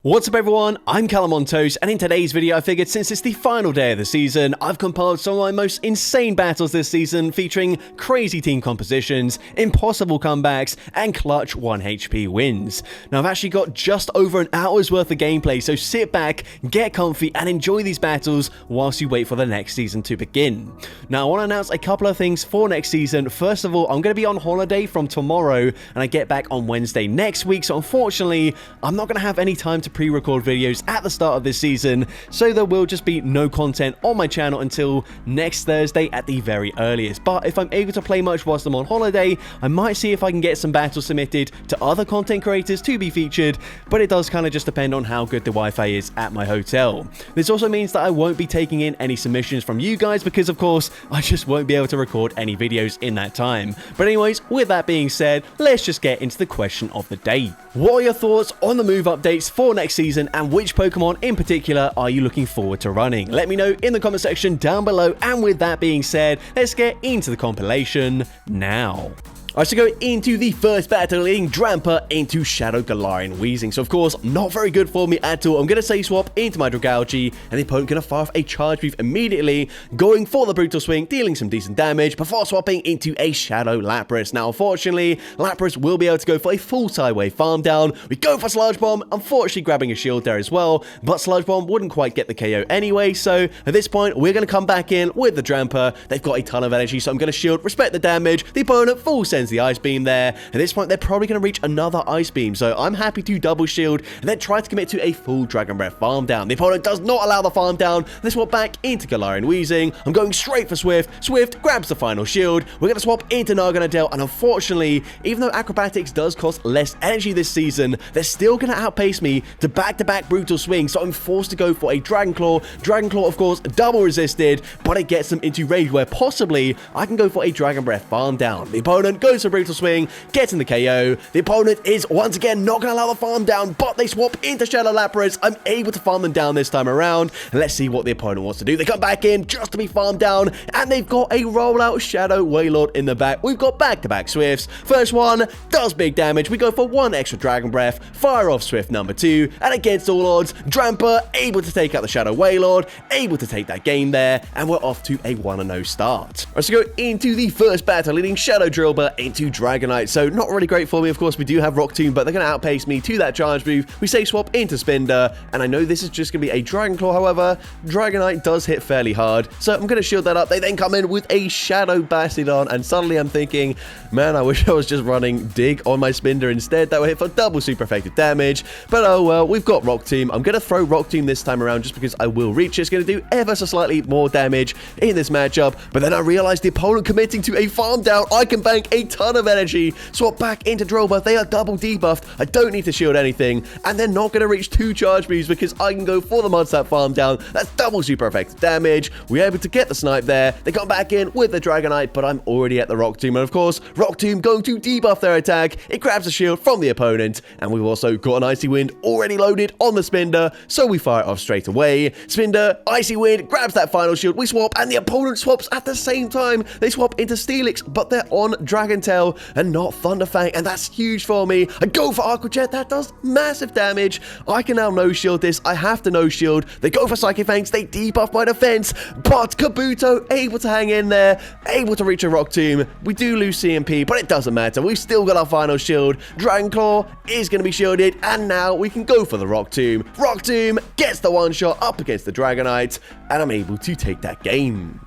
What's up everyone, I'm CallumOnToast, and in today's video I figured since it's the final day of the season, I've compiled some of my most insane battles this season featuring crazy team compositions, impossible comebacks, and clutch 1 HP wins. Now I've actually got just over an hour's worth of gameplay, so sit back, get comfy, and enjoy these battles whilst you wait for the next season to begin. Now I want to announce a couple of things for next season. First of all, I'm going to be on holiday from tomorrow, and I get back on Wednesday next week, so unfortunately, I'm not going to have any time to pre-record videos at the start of this season, so there will just be no content on my channel until next Thursday at the very earliest. But if I'm able to play much whilst I'm on holiday, I might see if I can get some battles submitted to other content creators to be featured, but it does kind of just depend on how good the Wi-Fi is at my hotel. This also means that I won't be taking in any submissions from you guys because of course I just won't be able to record any videos in that time. But anyways, with that being said, let's just get into the question of the day. What are your thoughts on the move updates for next season, and which Pokemon in particular are you looking forward to running? Let me know in the comment section down below, and with that being said, let's get into the compilation now. Alright, so go into the first battle, leading Drampa into Shadow Galarian Weezing. So of course, not very good for me at all. I'm going to say swap into my Dragalge, and the opponent going to fire off a Charge Move immediately, going for the Brutal Swing, dealing some decent damage, before swapping into a Shadow Lapras. Now unfortunately, Lapras will be able to go for a full Sideway Farm Down. We go for Sludge Bomb, unfortunately grabbing a shield there as well, but Sludge Bomb wouldn't quite get the KO anyway, so at this point, we're going to come back in with the Drampa. They've got a ton of energy, so I'm going to shield, respect the damage. The opponent full sends the Ice Beam there. At this point, they're probably going to reach another Ice Beam, so I'm happy to double shield and then try to commit to a full Dragon Breath Farm Down. The opponent does not allow the Farm Down. Let's swap back into Galarian Weezing. I'm going straight for Swift. Swift grabs the final shield. We're going to swap into Narganadel, and unfortunately, even though Acrobatics does cost less energy this season, they're still going to outpace me to back-to-back Brutal Swing, so I'm forced to go for a Dragon Claw. Dragon Claw, of course, double resisted, but it gets them into Rage, where possibly I can go for a Dragon Breath Farm Down. The opponent goes for Brutal Swing, getting the KO. The opponent is once again not going to allow the farm down, but they swap into Shadow Lapras. I'm able to farm them down this time around, and let's see what the opponent wants to do. They come back in just to be farmed down, and they've got a rollout Shadow Wailord in the back. We've got back-to-back Swifts. First one does big damage. We go for one extra Dragon Breath, fire off Swift number 2, and against all odds, Drampa able to take out the Shadow Wailord, able to take that game there, and we're off to a 1-0 start. Let's go into the first battle, leading Shadow Drillbur into Dragonite. So not really great for me. Of course, we do have Rock Tomb, but they're going to outpace me to that charge move. We say swap into Spinder, and I know this is just going to be a Dragon Claw. However, Dragonite does hit fairly hard, so I'm going to shield that up. They then come in with a Shadow Bastiodon, and suddenly I'm thinking, man, I wish I was just running Dig on my Spinder instead. That would hit for double super effective damage, but oh well, we've got Rock Tomb. I'm going to throw Rock Tomb this time around just because I will reach it. It's going to do ever so slightly more damage in this matchup, but then I realized the opponent committing to a farm down. I can bank a ton of energy. Swap back into Drillbur. They are double debuffed. I don't need to shield anything, and they're not going to reach 2 charge moves because I can go for the Mudslap Farm Down. That's double super effective damage. We're able to get the snipe there. They come back in with the Dragonite, but I'm already at the Rock Tomb, and of course, Rock Tomb going to debuff their attack. It grabs a shield from the opponent, and we've also got an Icy Wind already loaded on the Spinder, so we fire it off straight away. Spinder, Icy Wind, grabs that final shield. We swap, and the opponent swaps at the same time. They swap into Steelix, but they're on Dragon Tail and not Thunderfang, and that's huge for me. I go for Aqua Jet. That does massive damage. I can now no-shield this. I have to no-shield. They go for Psychic Fangs. They debuff my defense, but Kabuto able to hang in there, able to reach a Rock Tomb. We do lose CMP, but it doesn't matter. We've still got our final shield. Dragon Claw is going to be shielded, and now we can go for the Rock Tomb. Rock Tomb gets the one-shot up against the Dragonite, and I'm able to take that game.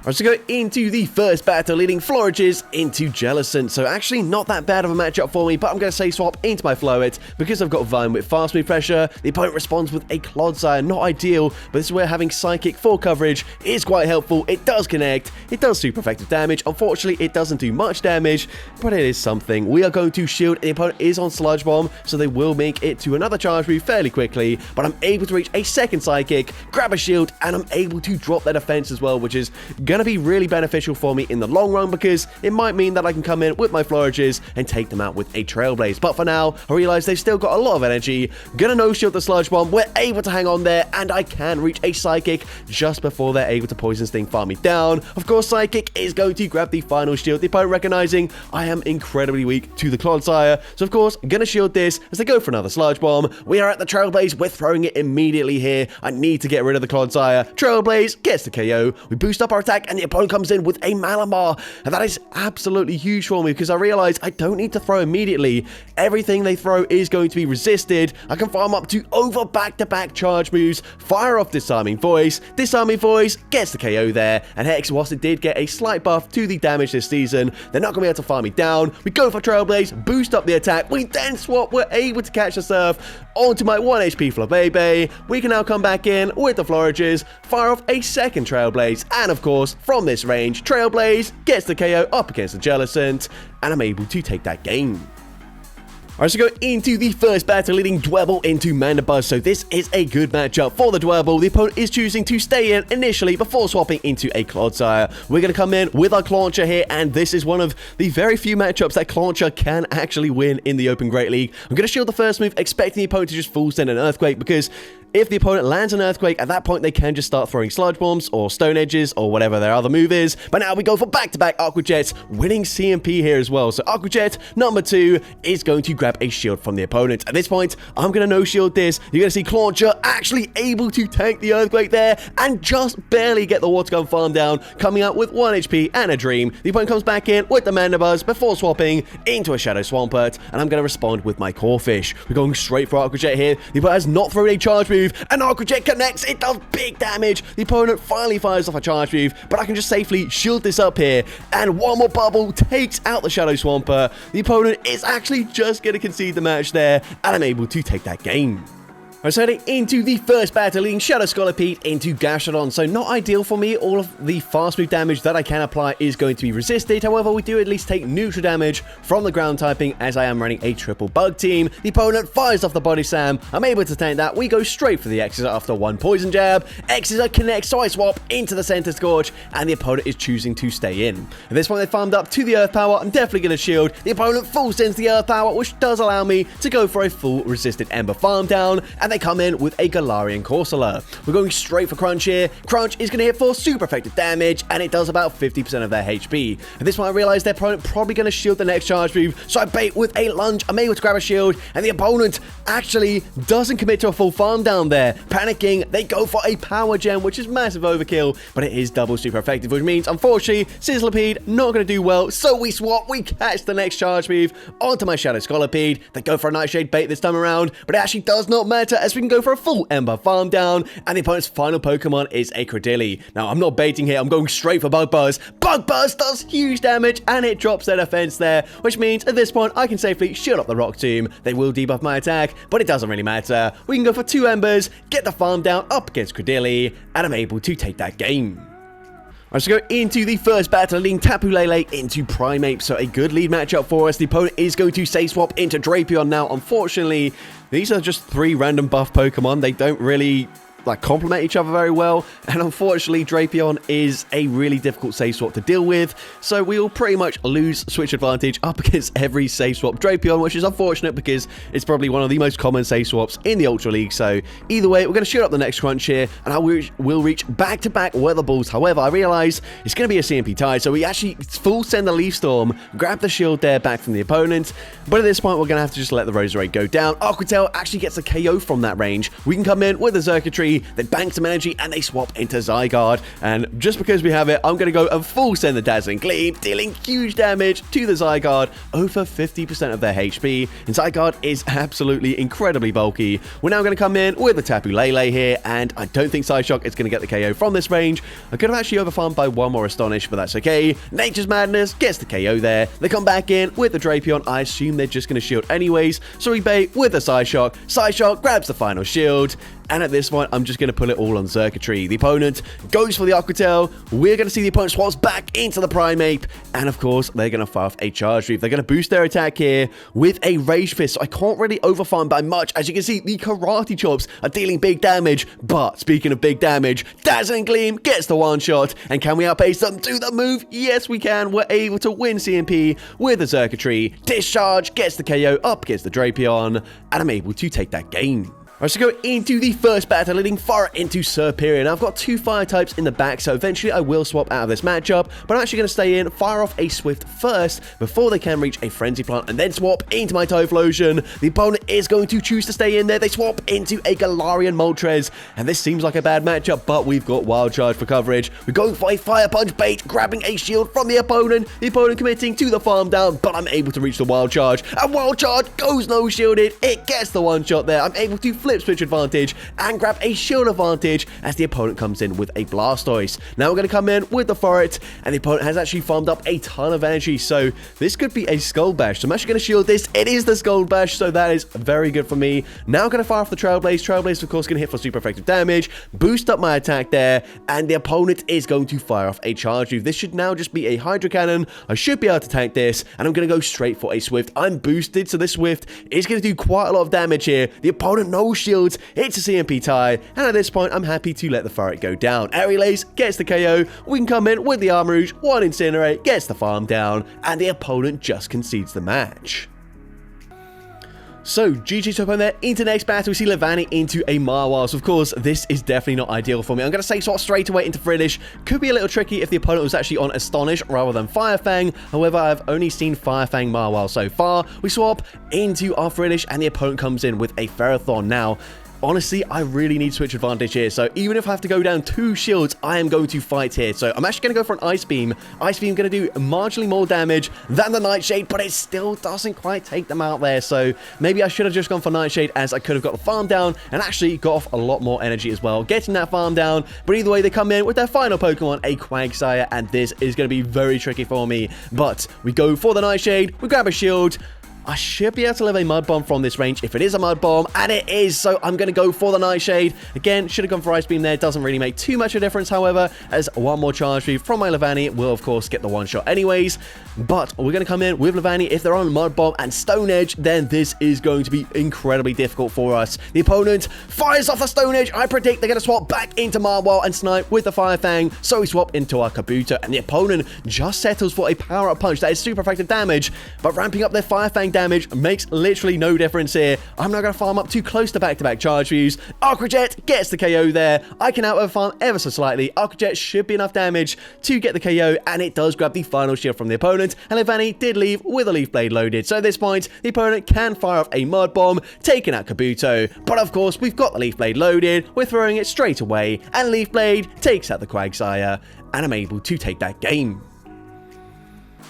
Alright, so go into the first battle, leading Florges into Jellicent. So actually not that bad of a matchup for me, but I'm going to say swap into my Floet because I've got Vine with fast move pressure. The opponent responds with a Clodsire. Not ideal, but this is where having Psychic for coverage is quite helpful. It does connect. It does super effective damage. Unfortunately, it doesn't do much damage, but it is something. We are going to shield. The opponent is on Sludge Bomb, so they will make it to another charge move fairly quickly, but I'm able to reach a second Psychic, grab a shield, and I'm able to drop their defense as well, which is going going to be really beneficial for me in the long run because it might mean that I can come in with my Flourishes and take them out with a Trailblaze. But for now, I realize they've still got a lot of energy. Gonna no-shield the Sludge Bomb. We're able to hang on there, and I can reach a Psychic just before they're able to Poison Sting farm me down. Of course, Psychic is going to grab the final shield, the opponent recognizing I am incredibly weak to the Clodsire. So, of course, I'm gonna shield this as they go for another Sludge Bomb. We are at the Trailblaze. We're throwing it immediately here. I need to get rid of the Clodsire. Trailblaze gets the KO. We boost up our attack, and the opponent comes in with a Malamar. And that is absolutely huge for me because I realize I don't need to throw immediately. Everything they throw is going to be resisted. I can farm up to over back-to-back charge moves, fire off Disarming Voice. Disarming Voice gets the KO there. And Hex, whilst it did get a slight buff to the damage this season, they're not going to be able to farm me down. We go for Trailblaze, boost up the attack. We then swap. We're able to catch the Surf onto my 1 HP Flabébé. We can now come back in with the Flourishes, fire off a second Trailblaze, and of course, from this range, Trailblaze gets the KO up against the Jellicent, and I'm able to take that game. Alright, so go into the first battle, leading Dwebble into Mandibuzz. So this is a good matchup for the Dwebble. The opponent is choosing to stay in initially before swapping into a Clodsire. We're going to come in with our Clauncher here, and this is one of the very few matchups that Clauncher can actually win in the Open Great League. I'm going to shield the first move, expecting the opponent to just full send an Earthquake, because if the opponent lands an Earthquake, at that point they can just start throwing Sludge Bombs or Stone Edges or whatever their other move is. But now we go for back-to-back Aqua Jets, winning CMP here as well. So Aqua Jet number 2 is going to grab a shield from the opponent. At this point, I'm going to no-shield this. You're going to see Clauncher actually able to tank the Earthquake there and just barely get the Water Gun farm down, coming out with 1 HP and a Dream. The opponent comes back in with the Mandibuzz before swapping into a Shadow Swampert, and I'm going to respond with my Corphish. We're going straight for Aqua Jet here. The opponent has not thrown a charge move, and Aqua Jet connects. It does big damage. The opponent finally fires off a charge move, but I can just safely shield this up here, and one more bubble takes out the Shadow Swampert. The opponent is actually just going to concede the match there, and I'm able to take that game. Alright, so heading into the first battle, leading Shadow Scolipede into Gastrodon. So not ideal for me. All of the fast move damage that I can apply is going to be resisted. However, we do at least take neutral damage from the ground typing, as I am running a triple bug team. The opponent fires off the Body Slam. I'm able to tank that. We go straight for the Exeter after 1 Poison Jab. Exeter connects, so I swap into the Center Scorch, and the opponent is choosing to stay in. At this point, they farmed up to the Earth Power. I'm definitely going to shield. The opponent full sends the Earth Power, which does allow me to go for a full resisted Ember farm down, and they come in with a Galarian Corsola. We're going straight for Crunch here. Crunch is going to hit for super effective damage, and it does about 50% of their HP. At this point, I realize their opponent probably going to shield the next charge move, so I bait with a lunge. I'm able to grab a shield, and the opponent actually doesn't commit to a full farm down there. Panicking, they go for a Power Gem, which is massive overkill, but it is double super effective, which means, unfortunately, Sizzlipede not going to do well, so we swap. We catch the next charge move onto my Shadow Scolipede. They go for a Nightshade bait this time around, but it actually does not matter, as we can go for a full Ember farm down, and the opponent's final Pokemon is a Credilli. Now, I'm not baiting here. I'm going straight for Bug Buzz. Bug Buzz does huge damage, and it drops their defense there, which means at this point, I can safely shield up the Rock Tomb. They will debuff my attack, but it doesn't really matter. We can go for 2 Embers, get the farm down up against Credilli, and I'm able to take that game. Alright, so go into the first battle, leading Tapu Lele into Primeape. So a good lead matchup for us. The opponent is going to Say Swap into Drapion now. Unfortunately, these are just 3 random buff Pokemon. They don't really complement each other very well, and unfortunately Drapion is a really difficult save swap to deal with, so we will pretty much lose switch advantage up against every save swap Drapion, which is unfortunate because it's probably one of the most common save swaps in the Ultra League. So either way, we're going to shoot up the next Crunch here, and I will reach back-to-back Weather Balls. However, I realize it's going to be a CMP tie, so we actually full send the Leaf Storm, grab the shield there back from the opponent, but at this point we're going to have to just let the Roserade go down. Aqua Tail actually gets a KO from that range. We can come in with the Xurkitree, they bank some energy, and they swap into Zygarde. And just because we have it, I'm going to go and full send the Dazzling Gleam, dealing huge damage to the Zygarde, over 50% of their HP. And Zygarde is absolutely incredibly bulky. We're now going to come in with the Tapu Lele here, and I don't think Psyshock is going to get the KO from this range. I could have actually overfarmed by 1 more Astonish, but that's okay. Nature's Madness gets the KO there. They come back in with the Drapion. I assume they're just going to shield anyways, so we bait with the Psyshock. Psyshock grabs the final shield, and at this point, I'm just going to put it all on circuitry. The opponent goes for the Aqua Tail. We're going to see the opponent swaps back into the Primeape, and of course, they're going to fire off a Charge Reef. They're going to boost their attack here with a Rage Fist, so I can't really overfarm by much. As you can see, the Karate Chops are dealing big damage, but speaking of big damage, Dazzling Gleam gets the one-shot, and can we outpace them to the move? Yes, we can. We're able to win CMP with the circuitry. Discharge gets the KO up against the Drapion, and I'm able to take that game. Alright, so go into the first battle, leading far into Serperior. Now, I've got 2 fire types in the back, so eventually I will swap out of this matchup, but I'm actually going to stay in, fire off a Swift first, before they can reach a Frenzy Plant, and then swap into my Typhlosion. The opponent is going to choose to stay in there. They swap into a Galarian Moltres, and this seems like a bad matchup, but we've got Wild Charge for coverage. We're going for a Fire Punch bait, grabbing a shield from the opponent committing to the farm down, but I'm able to reach the Wild Charge, and Wild Charge goes no shielded. It gets the one shot there. I'm able to flip switch advantage and grab a shield advantage as the opponent comes in with a Blastoise. Now we're going to come in with the Forest, and the opponent has actually farmed up a ton of energy, so this could be a Skull Bash. So I'm actually going to shield this. It is the Skull Bash, so that is very good for me. Now I'm going to fire off the Trailblaze. Trailblaze, of course, going to hit for super effective damage, boost up my attack there, and the opponent is going to fire off a Charge Move. This should now just be a Hydro Cannon. I should be able to tank this, and I'm going to go straight for a Swift. I'm boosted, so this Swift is going to do quite a lot of damage here. The opponent no shields. It's a CMP tie, and at this point, I'm happy to let the Ferret go down. Aerialace gets the KO. We can come in with the Armourouge. One Incinerate gets the farm down, and the opponent just concedes the match. So, GG to opponent there. Into next battle, we see Levani into a Marwile. So, of course, this is definitely not ideal for me. I'm going to say swap straight away into Frillish. Could be a little tricky if the opponent was actually on Astonish rather than Firefang. However, I've only seen Firefang Marwile so far. We swap into our Frillish, and the opponent comes in with a Ferrothorn. Now, honestly, I really need switch advantage here, so even if I have to go down 2 shields, I am going to fight here. So I'm actually going to go for an Ice Beam. Ice Beam going to do marginally more damage than the Nightshade, but it still doesn't quite take them out there. So maybe I should have just gone for Nightshade, as I could have got the farm down and actually got off a lot more energy as well, getting that farm down. But either way, they come in with their final Pokemon, a Quagsire, and this is going to be very tricky for me. But we go for the Nightshade, we grab a shield. I should be able to live a Mud Bomb from this range if it is a Mud Bomb, and it is, so I'm going to go for the Nightshade. Again, should have gone for Ice Beam there. Doesn't really make too much of a difference, however, as one more Charge Move from my Levani will, of course, get the one shot anyways. But we're going to come in with Levani. If they're on Mud Bomb and Stone Edge, then this is going to be incredibly difficult for us. The opponent fires off the Stone Edge. I predict they're going to swap back into Marwile and Snipe with the Fire Fang, so we swap into our Kabuto, and the opponent just settles for a Power-Up Punch. That is super effective damage, but ramping up their Fire Fang damage makes literally no difference here. I'm not going to farm up too close to back-to-back Charge Views. Aqua Jet gets the KO there. I can out-farm ever so slightly. Aqua Jet should be enough damage to get the KO, and it does grab the final shield from the opponent, and Levani did leave with a Leaf Blade loaded. So at this point, the opponent can fire off a Mud Bomb, taking out Kabuto. But of course, we've got the Leaf Blade loaded. We're throwing it straight away, and Leaf Blade takes out the Quagsire, and I'm able to take that game.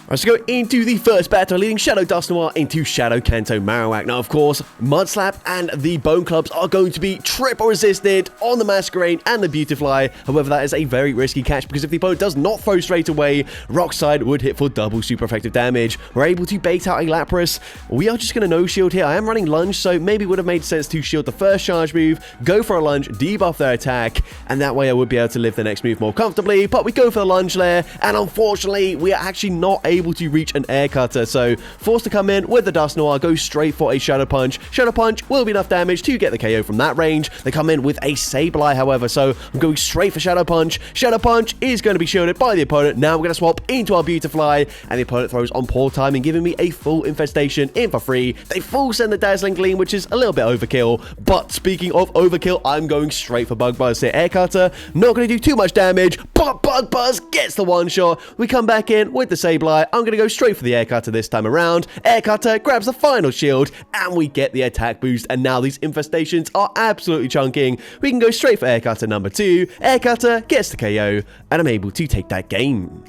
Let's go into the first battle, leading Shadow Dusknoir into Shadow Kanto Marowak. Now, of course, Mud Slap and the Bone Clubs are going to be triple resisted on the Masquerain and the Beautifly. However, that is a very risky catch, because if the opponent does not throw straight away, Rock Slide would hit for double super effective damage. We're able to bait out a Lapras. We are just going to no-shield here. I am running Lunge, so maybe it would have made sense to shield the first charge move, go for a Lunge, debuff their attack, and that way I would be able to live the next move more comfortably. But we go for the Lunge Lair, and unfortunately, we are actually not able to reach an Air Cutter, so forced to come in with the Dusknoir, go straight for a Shadow Punch. Shadow Punch will be enough damage to get the KO from that range. They come in with a Sableye, however, so I'm going straight for Shadow Punch. Shadow Punch is going to be shielded by the opponent. Now we're going to swap into our Beautifly, and the opponent throws on poor timing, giving me a full Infestation in for free. They full send the Dazzling Gleam, which is a little bit overkill, but speaking of overkill, I'm going straight for Bug Buzz here. Air Cutter, not going to do too much damage, but Bug Buzz gets the one shot. We come back in with the Sableye. I'm going to go straight for the Air Cutter this time around. Air Cutter grabs the final shield, and we get the attack boost, and now these infestations are absolutely chunking. We can go straight for Air Cutter number 2. Air Cutter gets the KO, and I'm able to take that game.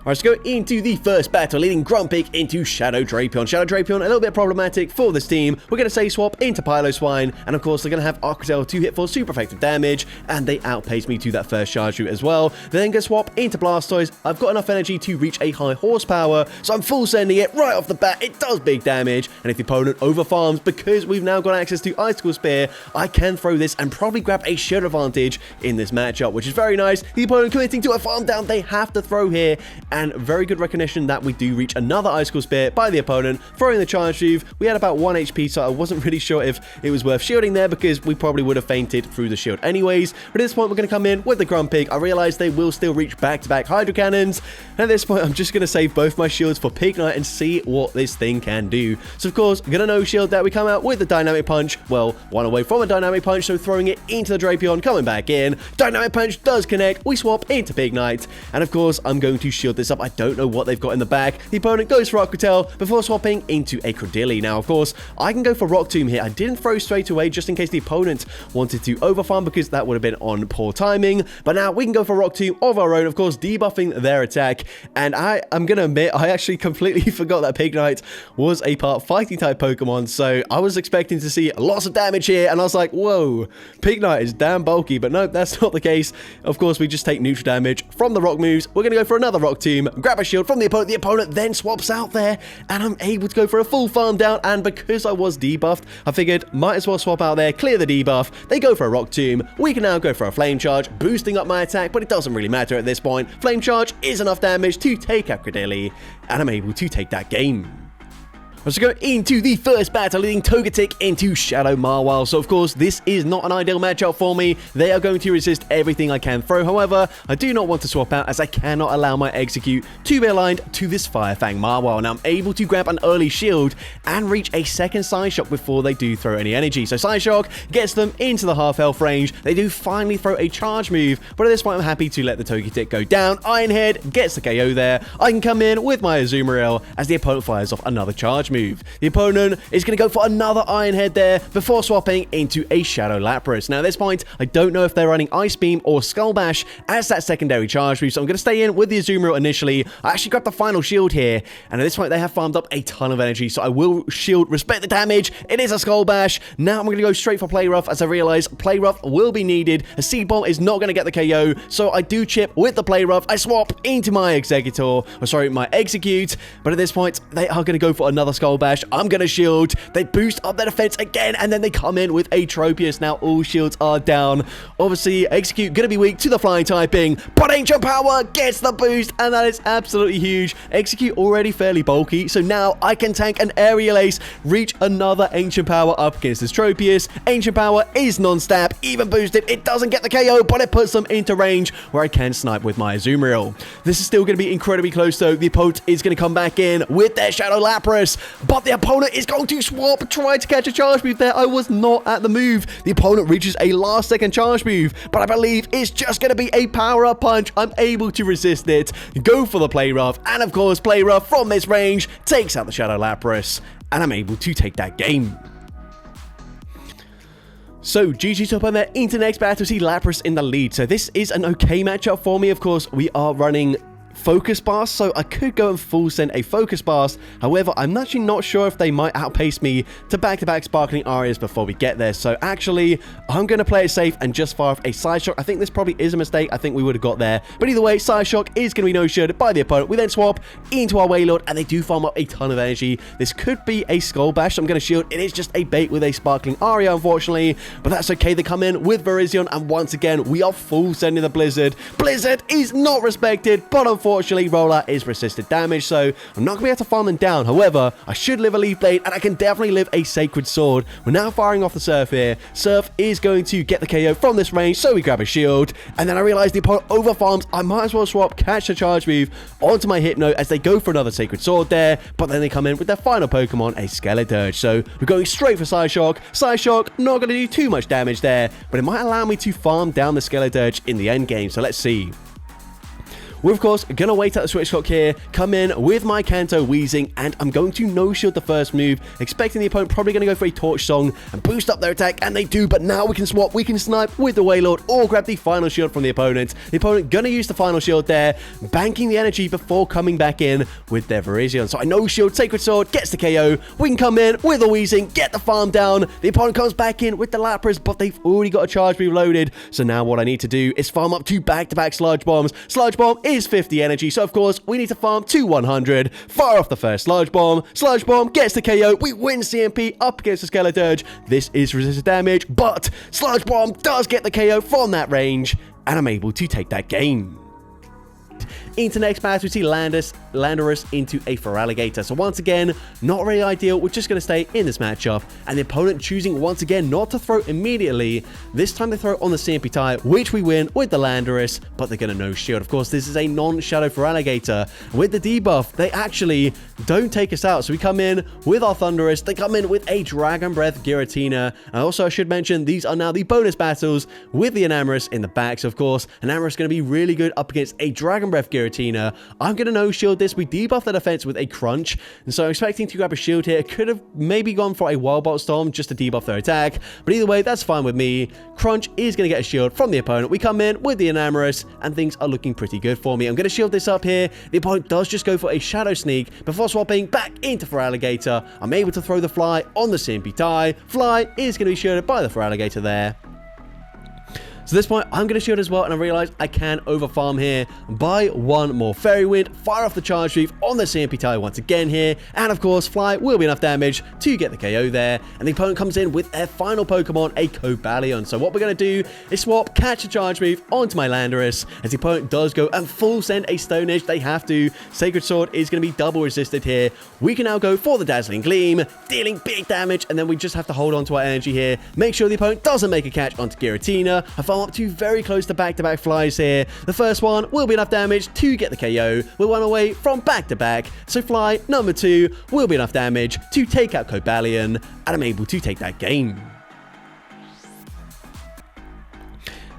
Let's go into the first battle, leading Grumpig into Shadow Drapion. Shadow Drapion, a little bit problematic for this team. We're going to say swap into Piloswine, and of course they're going to have Aquatail to hit for super effective damage, and they outpace me to that first charge route as well. They're then going to swap into Blastoise. I've got enough energy to reach a high horsepower, so I'm full sending it right off the bat. It does big damage, and if the opponent overfarms, because we've now got access to Icicle Spear, I can throw this and probably grab a shield advantage in this matchup, which is very nice. The opponent committing to a farm down, they have to throw here, and very good recognition that we do reach another Icicle Spear by the opponent, throwing the charge move. We had about 1 HP, so I wasn't really sure if it was worth shielding there because we probably would have fainted through the shield anyways. But at this point, we're going to come in with the Grumpig. I realize they will still reach back-to-back Hydro Cannons, and at this point, I'm just going to save both my shields for Pignite and see what this thing can do. So of course, I'm going to no-shield that. We come out with the Dynamic Punch. Well, one away from a Dynamic Punch, so throwing it into the Drapion, coming back in. Dynamic Punch does connect. We swap into Pignite, and of course, I'm going to shield this up. I don't know what they've got in the back. The opponent goes for Aquatail before swapping into a Credilli. Now, of course, I can go for Rock Tomb here. I didn't throw straight away just in case the opponent wanted to overfarm because that would have been on poor timing. But now we can go for Rock Tomb of our own, of course, debuffing their attack. And I'm going to admit, I actually completely forgot that Pignite was a part fighting type Pokemon. So I was expecting to see lots of damage here. And I was like, whoa, Pignite is damn bulky. But no, that's not the case. Of course, we just take neutral damage from the rock moves. We're going to go for another Rock Tomb, grab a shield from the opponent. The opponent then swaps out there, and I'm able to go for a full farm down. And because I was debuffed, I figured might as well swap out there, clear the debuff. They go for a Rock Tomb. We can now go for a Flame Charge, boosting up my attack, but it doesn't really matter at this point. Flame Charge is enough damage to take out Credilli, and I'm able to take that game. Let's go into the first battle, leading Togetic into Shadow Mawile. So, of course, this is not an ideal matchup for me. They are going to resist everything I can throw. However, I do not want to swap out as I cannot allow my Execute to be aligned to this Fire Fang Mawile. Now, I'm able to grab an early shield and reach a second Psyshock before they do throw any energy. So, Psyshock gets them into the half-health range. They do finally throw a charge move, but at this point, I'm happy to let the Togetic go down. Iron Head gets the KO there. I can come in with my Azumarill as the opponent fires off another charge move. The opponent is going to go for another Iron Head there before swapping into a Shadow Lapras. Now, at this point, I don't know if they're running Ice Beam or Skull Bash as that secondary charge move, so I'm going to stay in with the Azumarill initially. I actually grabbed the final shield here, and at this point, they have farmed up a ton of energy, so I will shield, respect the damage. It is a Skull Bash. Now, I'm going to go straight for Play Rough as I realize Play Rough will be needed. A Seed Bomb is not going to get the KO, so I do chip with the Play Rough. I swap into my my Execute, but at this point, they are going to go for another Skull Bash. I'm going to shield. They boost up their defense again, and then they come in with a Tropius. Now all shields are down. Obviously, Execute going to be weak to the flying typing, but Ancient Power gets the boost, and that is absolutely huge. Execute already fairly bulky, so now I can tank an Aerial Ace, reach another Ancient Power up against this Tropius. Ancient Power is non-stab, even boosted. It doesn't get the KO, but it puts them into range where I can snipe with my Azumarill. This is still going to be incredibly close, though. The opponent is going to come back in with their Shadow Lapras, but the opponent is going to swap, try to catch a charge move there. I was not at the move. The opponent reaches a last second charge move, but I believe it's just going to be a power up punch. I'm able to resist it, go for the Play Rough, and of course Play Rough from this range takes out the Shadow Lapras, and I'm able to take that game. So, GG's up on there into the next battle. See Lapras in the lead. So this is an okay matchup for me. Of course, we are running Focus Blast, so I could go and full send a Focus Blast. However, I'm actually not sure if they might outpace me to back-to-back Sparkling Arias before we get there. So actually, I'm going to play it safe and just fire off a Side Shock. I think this probably is a mistake. I think we would have got there. But either way, Side Shock is going to be no-shielded by the opponent. We then swap into our Wailord, and they do farm up a ton of energy. This could be a Skull Bash. I'm going to shield. It is just a bait with a Sparkling Aria, unfortunately. But that's okay. They come in with Virizion, and once again, we are full sending the Blizzard. Blizzard is not respected, but unfortunately, Roller is resisted damage, so I'm not going to be able to farm them down. However, I should live a Leaf Blade, and I can definitely live a Sacred Sword. We're now firing off the Surf here. Surf is going to get the KO from this range, so we grab a shield, and then I realize the opponent overfarms. I might as well swap, catch the charge move onto my Hypno as they go for another Sacred Sword there, but then they come in with their final Pokemon, a Skeledirge. So we're going straight for Psyshock. Psyshock not going to do too much damage there, but it might allow me to farm down the Skeledirge in the end game, so let's see. We're, of course, going to wait at the switch clock here, come in with my Kanto Wheezing, and I'm going to no-shield the first move, expecting the opponent probably going to go for a Torch Song and boost up their attack, and they do, but now we can swap, we can snipe with the Wailord or grab the final shield from the opponent. The opponent going to use the final shield there, banking the energy before coming back in with their Virizion. So I no-shield, Sacred Sword, gets the KO. We can come in with a Wheezing, get the farm down. The opponent comes back in with the Lapras, but they've already got a charge reloaded. So now what I need to do is farm up to back-to-back Sludge Bombs. Sludge Bomb is 50 energy, so of course we need to farm to 100. Fire off the first Sludge Bomb. Sludge Bomb gets the KO. We win CMP up against the Skeleturge. This is resisted damage, but Sludge Bomb does get the KO from that range, and I'm able to take that game. Into next battle, we see Landorus into a Feraligatr. So once again, not really ideal. We're just going to stay in this matchup. And the opponent choosing once again not to throw immediately. This time they throw on the CMP tie, which we win with the Landorus, but they're going to no shield. Of course, this is a non-shadow Feraligatr. With the debuff, they actually don't take us out. So we come in with our Thundurus. They come in with a Dragon Breath Giratina. And also, I should mention, these are now the bonus battles with the Enamorus in the back. So of course, Enamorus is going to be really good up against a Dragon Breath Giratina. I'm going to no-shield this. We debuff the defense with a Crunch, and so I'm expecting to grab a shield here. Could have maybe gone for a Wild Bolt Storm just to debuff their attack, but either way, that's fine with me. Crunch is going to get a shield from the opponent. We come in with the Enamorus, and things are looking pretty good for me. I'm going to shield this up here. The opponent does just go for a Shadow Sneak before swapping back into Feraligatr. I'm able to throw the Fly on the CMP tie. Fly is going to be shielded by the Feraligatr there. So at this point, I'm going to shield as well, and I realize I can overfarm here by one more Fairy Wind, fire off the Charge Reef on the CMP tie once again here, and of course, Fly will be enough damage to get the KO there, and the opponent comes in with their final Pokemon, a Cobalion. So what we're going to do is swap Catch a Charge Reef onto my Landorus, as the opponent does go and full send a Stone Edge. They have to. Sacred Sword is going to be double resisted here. We can now go for the Dazzling Gleam, dealing big damage, and then we just have to hold on to our energy here, make sure the opponent doesn't make a catch onto Giratina. I farm up to very close to back-to-back flies here. The first one will be enough damage to get the KO. We're one away from back-to-back, so fly number 2 will be enough damage to take out Cobalion, and I'm able to take that game.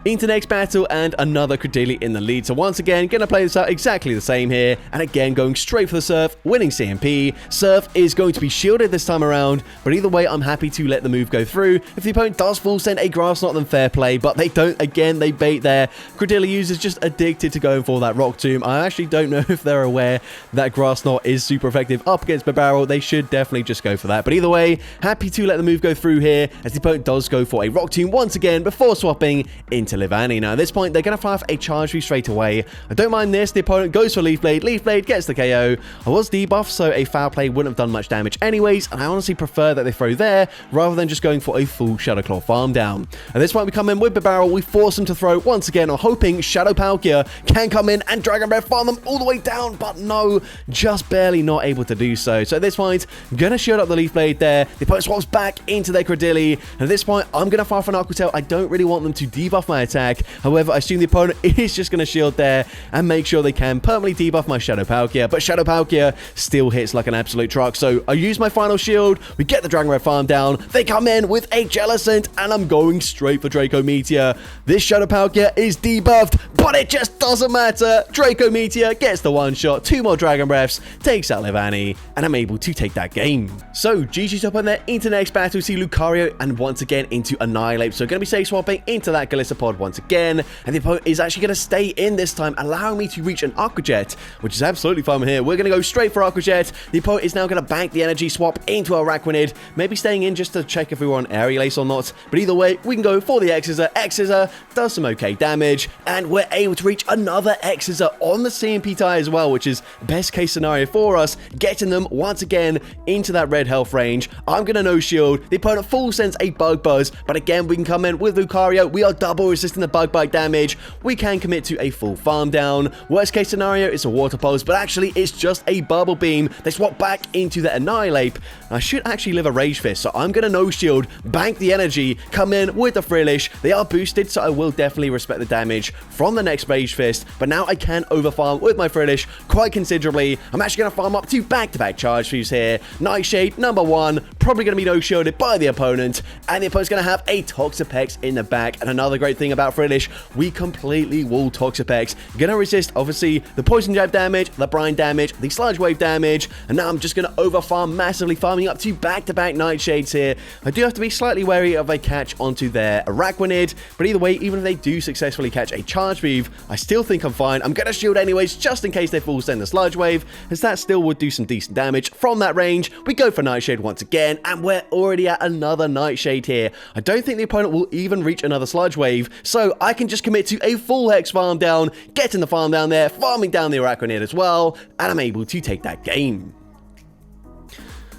Into next battle, and another Credilli in the lead. So once again, going to play this out exactly the same here. And again, going straight for the Surf, winning CMP. Surf is going to be shielded this time around, but either way, I'm happy to let the move go through. If the opponent does full send a Grass Knot, then fair play, but they don't. Again, they bait there. Credilli users just addicted to going for that Rock Tomb. I actually don't know if they're aware that Grass Knot is super effective up against Barbarrel. They should definitely just go for that. But either way, happy to let the move go through here, as the opponent does go for a Rock Tomb once again before swapping into Livani. Now at this point, they're going to fire off a Charge Reef straight away. I don't mind this. The opponent goes for Leaf Blade. Leaf Blade gets the KO. I was debuffed, so a Foul Play wouldn't have done much damage anyways, and I honestly prefer that they throw there rather than just going for a full Shadow Claw farm down. At this point, we come in with Barbarrel. We force them to throw once again. I'm hoping Shadow Palkia can come in and Dragon Breath farm them all the way down, but no, just barely not able to do so. So at this point, I'm going to shield up the Leaf Blade there. The opponent swaps back into their Credilli, and at this point, I'm going to fire for an Aqua Tail. I don't really want them to debuff my attack. However, I assume the opponent is just going to shield there and make sure they can permanently debuff my Shadow Palkia, but Shadow Palkia still hits like an absolute truck. So I use my final shield, we get the Dragon Breath farm down, they come in with a Jellicent, and I'm going straight for Draco Meteor. This Shadow Palkia is debuffed, but it just doesn't matter. Draco Meteor gets the one shot, 2 more Dragon Breaths, takes out Livani, and I'm able to take that game. So GG's up on there. Into next battle, see Lucario, and once again into Annihilate. So going to be safe swapping into that Galissapod once again, and the opponent is actually going to stay in this time, allowing me to reach an Aqua Jet, which is absolutely fine here. We're going to go straight for Aqua Jet. The opponent is now going to bank the energy, swap into our Araquanid, maybe staying in just to check if we were on Aerial Ace or not, but either way, we can go for the X-Scissor. X-Scissor does some okay damage, and we're able to reach another X-Scissor on the CMP tie as well, which is best case scenario for us, getting them once again into that red health range. I'm going to no shield. The opponent full sends a Bug Buzz, but again, we can come in with Lucario. We are double resisting the Bug Bite damage. We can commit to a full farm down. Worst case scenario, it's a Water Pulse, but actually, it's just a Bubble Beam. They swap back into the Annihilate. I should actually live a Rage Fist, so I'm going to no shield, bank the energy, come in with the Frillish. They are boosted, so I will definitely respect the damage from the next Rage Fist, but now I can overfarm with my Frillish quite considerably. I'm actually going to farm up to back-to-back Charge Fuse here. Nightshade, number 1, probably going to be no-shielded by the opponent, and the opponent's going to have a Toxapex in the back, and another great thing thing about Frillish, we completely wall Toxapex. Gonna resist, obviously, the Poison Jab damage, the Brine damage, the Sludge Wave damage, and now I'm just gonna overfarm massively, farming up to back-to-back Nightshades here. I do have to be slightly wary of a catch onto their Araquanid, but either way, even if they do successfully catch a Charge Move, I still think I'm fine. I'm gonna shield anyways, just in case they full send the Sludge Wave, as that still would do some decent damage. From that range, we go for Nightshade once again, and we're already at another Nightshade here. I don't think the opponent will even reach another Sludge Wave, so I can just commit to a full Hex farm down, getting the farm down there, farming down the Araquanid as well, and I'm able to take that game.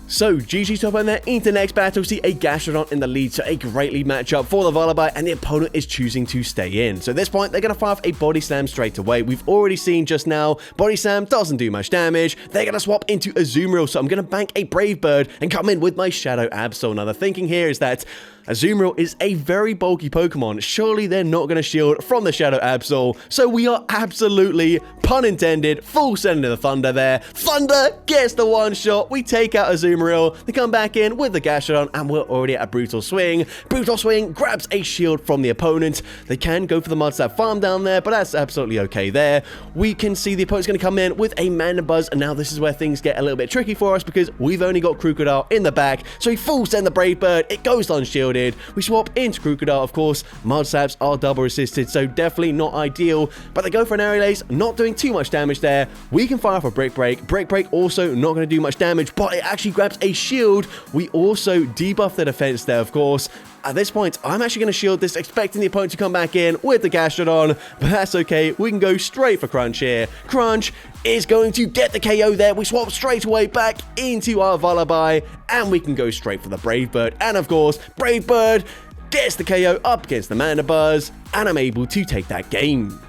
So, GG's top on there into next battle. See a Gastrodon in the lead, so a great lead matchup for the Vullaby, and the opponent is choosing to stay in. So at this point, they're going to fire off a Body Slam straight away. We've already seen just now, Body Slam doesn't do much damage. They're going to swap into Azumarill, so I'm going to bank a Brave Bird and come in with my Shadow Absol. Now, the thinking here is that Azumarill is a very bulky Pokemon. Surely they're not going to shield from the Shadow Absol. So we are absolutely, pun intended, full sending the Thunder there. Thunder gets the one shot. We take out Azumarill. They come back in with the Gastrodon, and we're already at a Brutal Swing. Brutal Swing grabs a shield from the opponent. They can go for the Mudslap farm down there, but that's absolutely okay there. We can see the opponent's going to come in with a Mandibuzz, and now this is where things get a little bit tricky for us because we've only got Crocodile in the back. So we full send the Brave Bird. It goes unshielded. We swap into Crocodile, of course. Mudslaps are double resisted, so definitely not ideal. But they go for an Aerial Ace, not doing too much damage there. We can fire off a Brick Break. Brick Break also not going to do much damage, but it actually grabs a shield. We also debuff the defense there, of course. At this point, I'm actually going to shield this, expecting the opponent to come back in with the Gastrodon, but that's okay. We can go straight for Crunch here. Crunch is going to get the KO there. We swap straight away back into our Vullaby, and we can go straight for the Brave Bird. And of course, Brave Bird gets the KO up against the Mandibuzz, and I'm able to take that game.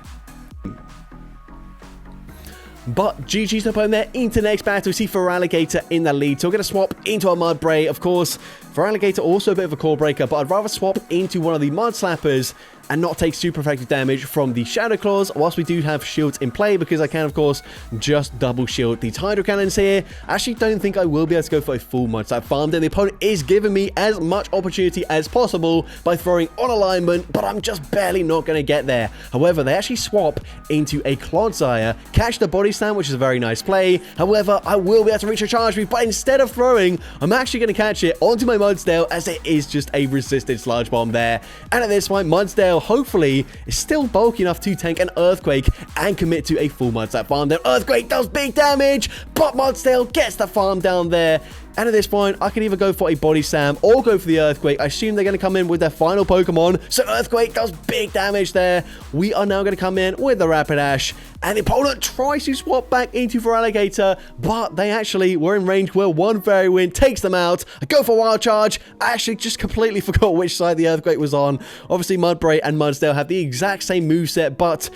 But GG's up on there into next battle. We see Feraligatr in the lead, so we're going to swap into our Mudbray. Of course, Feraligatr also a bit of a core breaker, but I'd rather swap into one of the Mud Slappers and not take super effective damage from the Shadow Claws, whilst we do have shields in play, because I can, of course, just double shield these Hydro Cannons here. I actually don't think I will be able to go for a full Mud Slap farm. Then the opponent is giving me as much opportunity as possible by throwing on alignment, but I'm just barely not going to get there. However, they actually swap into a Clodsire, catch the Body Slam, which is a very nice play. However, I will be able to reach a Charge Move, but instead of throwing, I'm actually going to catch it onto my Mudsdale, as it is just a resisted Sludge Bomb there. And at this point, Mudsdale hopefully is still bulky enough to tank an Earthquake and commit to a full Mudslap farm down. Earthquake does big damage, but Mudsdale gets the farm down there. And at this point, I can either go for a Body Slam or go for the Earthquake. I assume they're going to come in with their final Pokemon. So Earthquake does big damage there. We are now going to come in with the Rapidash. And the opponent tries to swap back into Feraligatr, but they actually were in range where one Fairy Wind takes them out. I go for Wild Charge. I actually just completely forgot which side the Earthquake was on. Obviously, Mudbray and Mudsdale have the exact same moveset, but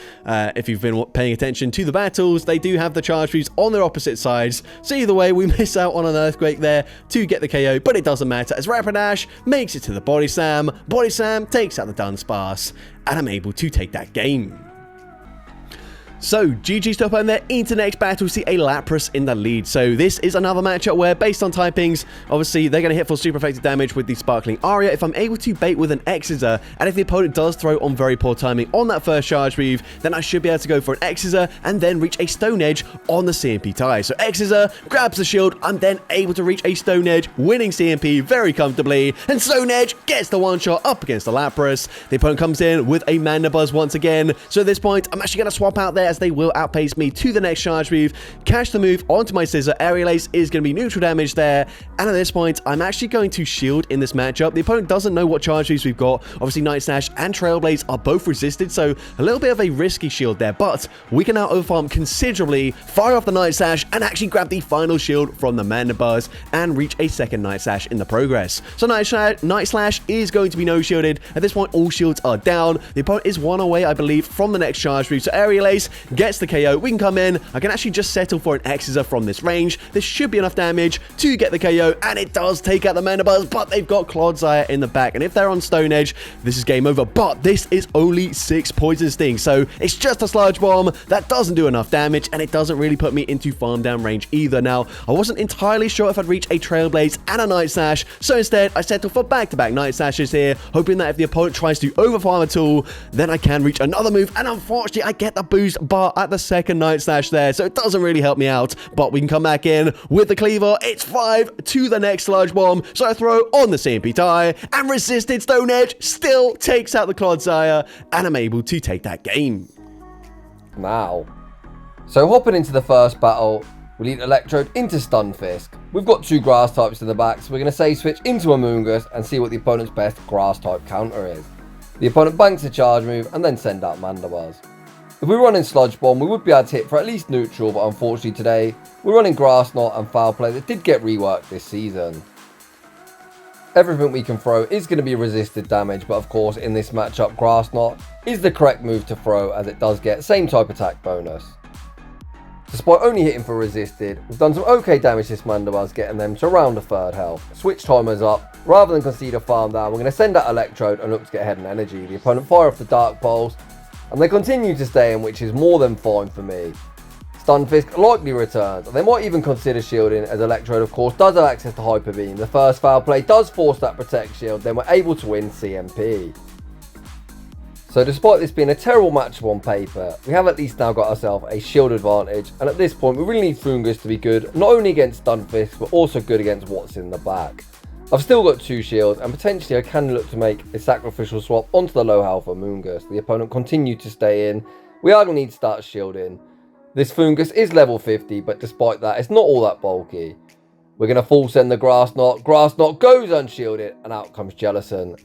if you've been paying attention to the battles, they do have the Charge Moves on their opposite sides. So either way, we miss out on an Earthquake there to get the KO, but it doesn't matter, as Rapidash makes it to the Body Slam. Body Slam takes out the Dunsparce, and I'm able to take that game. So, GG's top on there into next battle. We see a Lapras in the lead. So, this is another matchup where, based on typings, obviously, they're going to hit for super effective damage with the Sparkling Aria. If I'm able to bait with an X-Scissor, and if the opponent does throw on very poor timing on that first charge move, then I should be able to go for an X-Scissor and then reach a Stone Edge on the CMP tie. So, X-Scissor grabs the shield. I'm then able to reach a Stone Edge, winning CMP very comfortably. And Stone Edge gets the one-shot up against the Lapras. The opponent comes in with a Mandibuzz once again. So, at this point, I'm actually going to swap out there, as they will outpace me to the next charge move, catch the move onto my Scissor. Aerial Ace is going to be neutral damage there, and at this point, I'm actually going to shield in this matchup. The opponent doesn't know what charge moves we've got. Obviously, Night Slash and Trailblaze are both resisted, so a little bit of a risky shield there, but we can now overfarm considerably, fire off the Night Slash, and actually grab the final shield from the Mandibuzz, and reach a second Night Slash in the progress. So Night Slash is going to be no shielded. At this point, all shields are down. The opponent is one away, I believe, from the next charge move. So Aerial Ace gets the KO. We can come in. I can actually just settle for an Exeter from this range. This should be enough damage to get the KO, and it does take out the Mandibuzz, but they've got Clodsire in the back, and if they're on Stone Edge, this is game over. But this is only 6 Poison Sting, so it's just a Sludge Bomb that doesn't do enough damage, and it doesn't really put me into farm down range either. Now, I wasn't entirely sure if I'd reach a Trailblaze and a Night Slash, so instead I settled for back-to-back Night Slashes here, hoping that if the opponent tries to overfarm at all, then I can reach another move, and unfortunately I get the boost bar at the second Night Slash there, so it doesn't really help me out. But we can come back in with the Cleaver. It's 5 to the next Sludge Bomb, so I throw on the CMP tie, and Resisted Stone Edge still takes out the Clodsire, and I'm able to take that game. Wow. So hopping into the first battle, we lead Electrode into Stunfisk. We've got 2 grass types in the back, so we're going to save switch into Amoonguss and see what the opponent's best grass type counter is. The opponent banks a charge move and then send out Mandibuzz. If we were running Sludge Bomb, we would be able to hit for at least neutral, but unfortunately today, we're running Grass Knot and Foul Play that did get reworked this season. Everything we can throw is going to be resisted damage, but of course in this matchup, Grass Knot is the correct move to throw as it does get same type attack bonus. Despite only hitting for resisted, we've done some okay damage to this Mandibuzz, getting them to around a third health. Switch timers up. Rather than concede a farm down, we're going to send out Electrode and look to get ahead in energy. The opponent fire off the Dark Pulse, and they continue to stay in, which is more than fine for me. Stunfisk likely returns, and they might even consider shielding, as Electrode of course does have access to Hyper Beam. The first foul play does force that Protect Shield, then we're able to win CMP. So despite this being a terrible matchup on paper, we have at least now got ourselves a shield advantage, and at this point we really need Foongus to be good, not only against Stunfisk, but also good against what's in the back. I've still got 2 shields, and potentially I can look to make a sacrificial swap onto the low health Amoonguss. The opponent continued to stay in. We are going to need to start shielding. This Foongus is level 50, but despite that, it's not all that bulky. We're going to full send the Grass Knot. Grass Knot goes unshielded, and out comes Jellicent.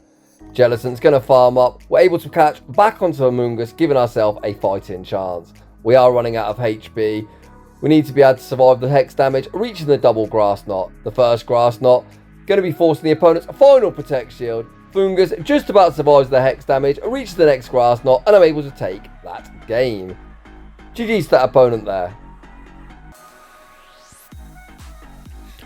Jellicent's going to farm up. We're able to catch back onto Amoonguss, giving ourselves a fighting chance. We are running out of HP. We need to be able to survive the Hex damage, reaching the double Grass Knot. The first Grass Knot going to be forcing the opponent's final Protect Shield. Foongus just about survives the Hex damage, reaches the next Grass Knot, and I'm able to take that game. GG's to that opponent there.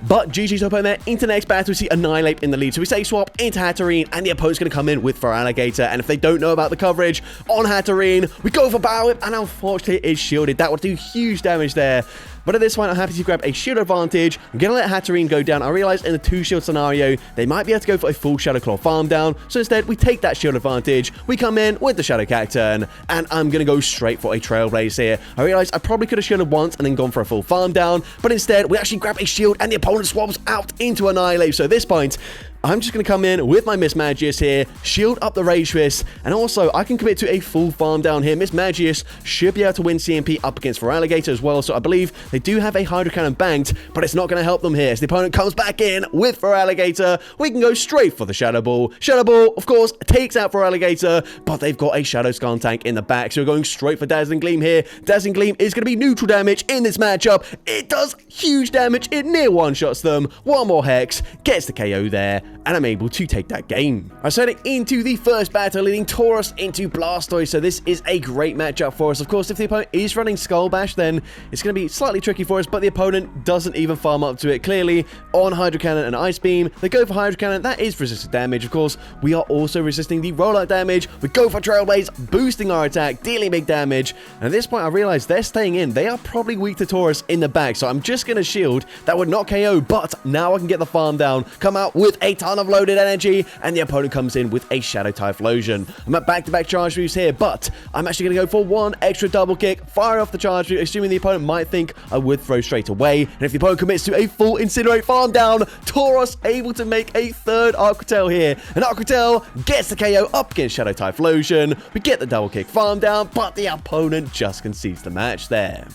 But GG's to opponent there. Into the next battle, we see Annihilate in the lead. So we say swap into Hatterene, and the opponent's going to come in with Feraligatr. And if they don't know about the coverage on Hatterene, we go for Power Whip, and unfortunately it is shielded. That would do huge damage there. But at this point, I'm happy to grab a shield advantage. I'm going to let Hatterene go down. I realize in the 2-shield scenario, they might be able to go for a full Shadow Claw farm down. So instead, we take that shield advantage. We come in with the Shadow Cacturn, and I'm going to go straight for a Trailblaze here. I realize I probably could have shielded once and then gone for a full farm down. But instead, we actually grab a shield, and the opponent swaps out into Annihilate. So at this point, I'm just going to come in with my Mismagius here, shield up the Rage Fist, and also I can commit to a full farm down here. Mismagius should be able to win CMP up against Feraligatr as well, so I believe they do have a Hydro Cannon banked, but it's not going to help them here. As the opponent comes back in with Feraligatr, we can go straight for the Shadow Ball. Shadow Ball, of course, takes out Feraligatr, but they've got a Shadow Skuntank in the back, so we're going straight for Dazzling Gleam here. Dazzling Gleam is going to be neutral damage in this matchup. It does huge damage. It near one-shots them. One more Hex, gets the KO there, and I'm able to take that game. I'm heading into the first battle, leading Taurus into Blastoise, so this is a great matchup for us. Of course, if the opponent is running Skull Bash, then it's going to be slightly tricky for us, but the opponent doesn't even farm up to it. Clearly, on Hydro Cannon and Ice Beam, they go for Hydro Cannon. That is resisted damage. Of course, we are also resisting the rollout damage. We go for Trailblaze, boosting our attack, dealing big damage, and at this point, I realize they're staying in. They are probably weak to Taurus in the back, so I'm just going to shield. That would not KO, but now I can get the farm down, come out with a ton of loaded energy, and the opponent comes in with a Shadow Typhlosion. I'm at back-to-back charge moves here, but I'm actually going to go for one extra double kick, fire off the charge move, assuming the opponent might think I would throw straight away. And if the opponent commits to a full Incinerate farm down, Tauros able to make a third Arcrotel here. And Arcrotel gets the KO up against Shadow Typhlosion. We get the double kick farm down, but the opponent just concedes the match there.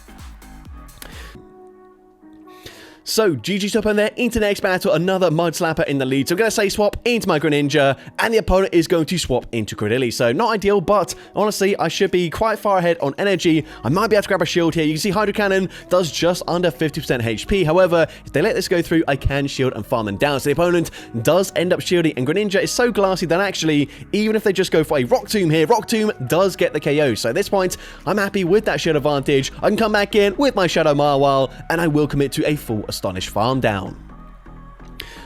So, GG's up on there into next battle, another Mud Slapper in the lead. So I'm going to say swap into my Greninja, and the opponent is going to swap into Credilli. So not ideal, but honestly, I should be quite far ahead on energy. I might be able to grab a shield here. You can see Hydro Cannon does just under 50% HP. However, if they let this go through, I can shield and farm them down. So the opponent does end up shielding, and Greninja is so glassy that actually, even if they just go for a Rock Tomb here, Rock Tomb does get the KO. So at this point, I'm happy with that shield advantage. I can come back in with my Shadow Marwile, and I will commit to a full Astonish farm down.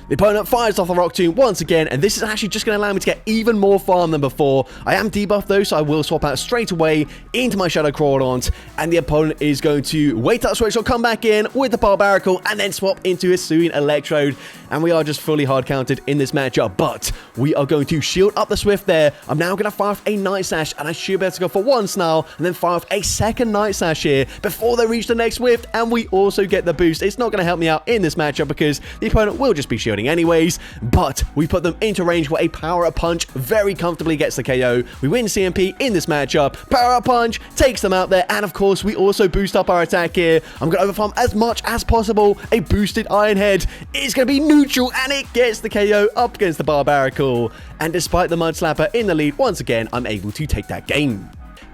The opponent fires off the Rock Tomb once again, and this is actually just going to allow me to get even more farm than before. I am debuffed though, so I will swap out straight away into my Shadow Crawdaunt, and the opponent is going to wait that switch, so come back in with the Barbaracle, and then swap into Hisuian Electrode, and we are just fully hard counted in this matchup, but we are going to shield up the Swift there. I'm now going to fire off a Night Slash, and I should be able to go for one Snarl, and then fire off a second Night Slash here before they reach the next Swift, and we also get the boost. It's not going to help me out in this matchup because the opponent will just be shielding anyways, but we put them into range where a Power Up Punch very comfortably gets the KO. We win CMP in this matchup. Power Up Punch takes them out there, and of course we also boost up our attack here. I'm going to overfarm as much as possible. A boosted Iron Head is going to be neutral, and it gets the KO up against the Barbaracle. And despite the Mud Slapper in the lead, once again I'm able to take that game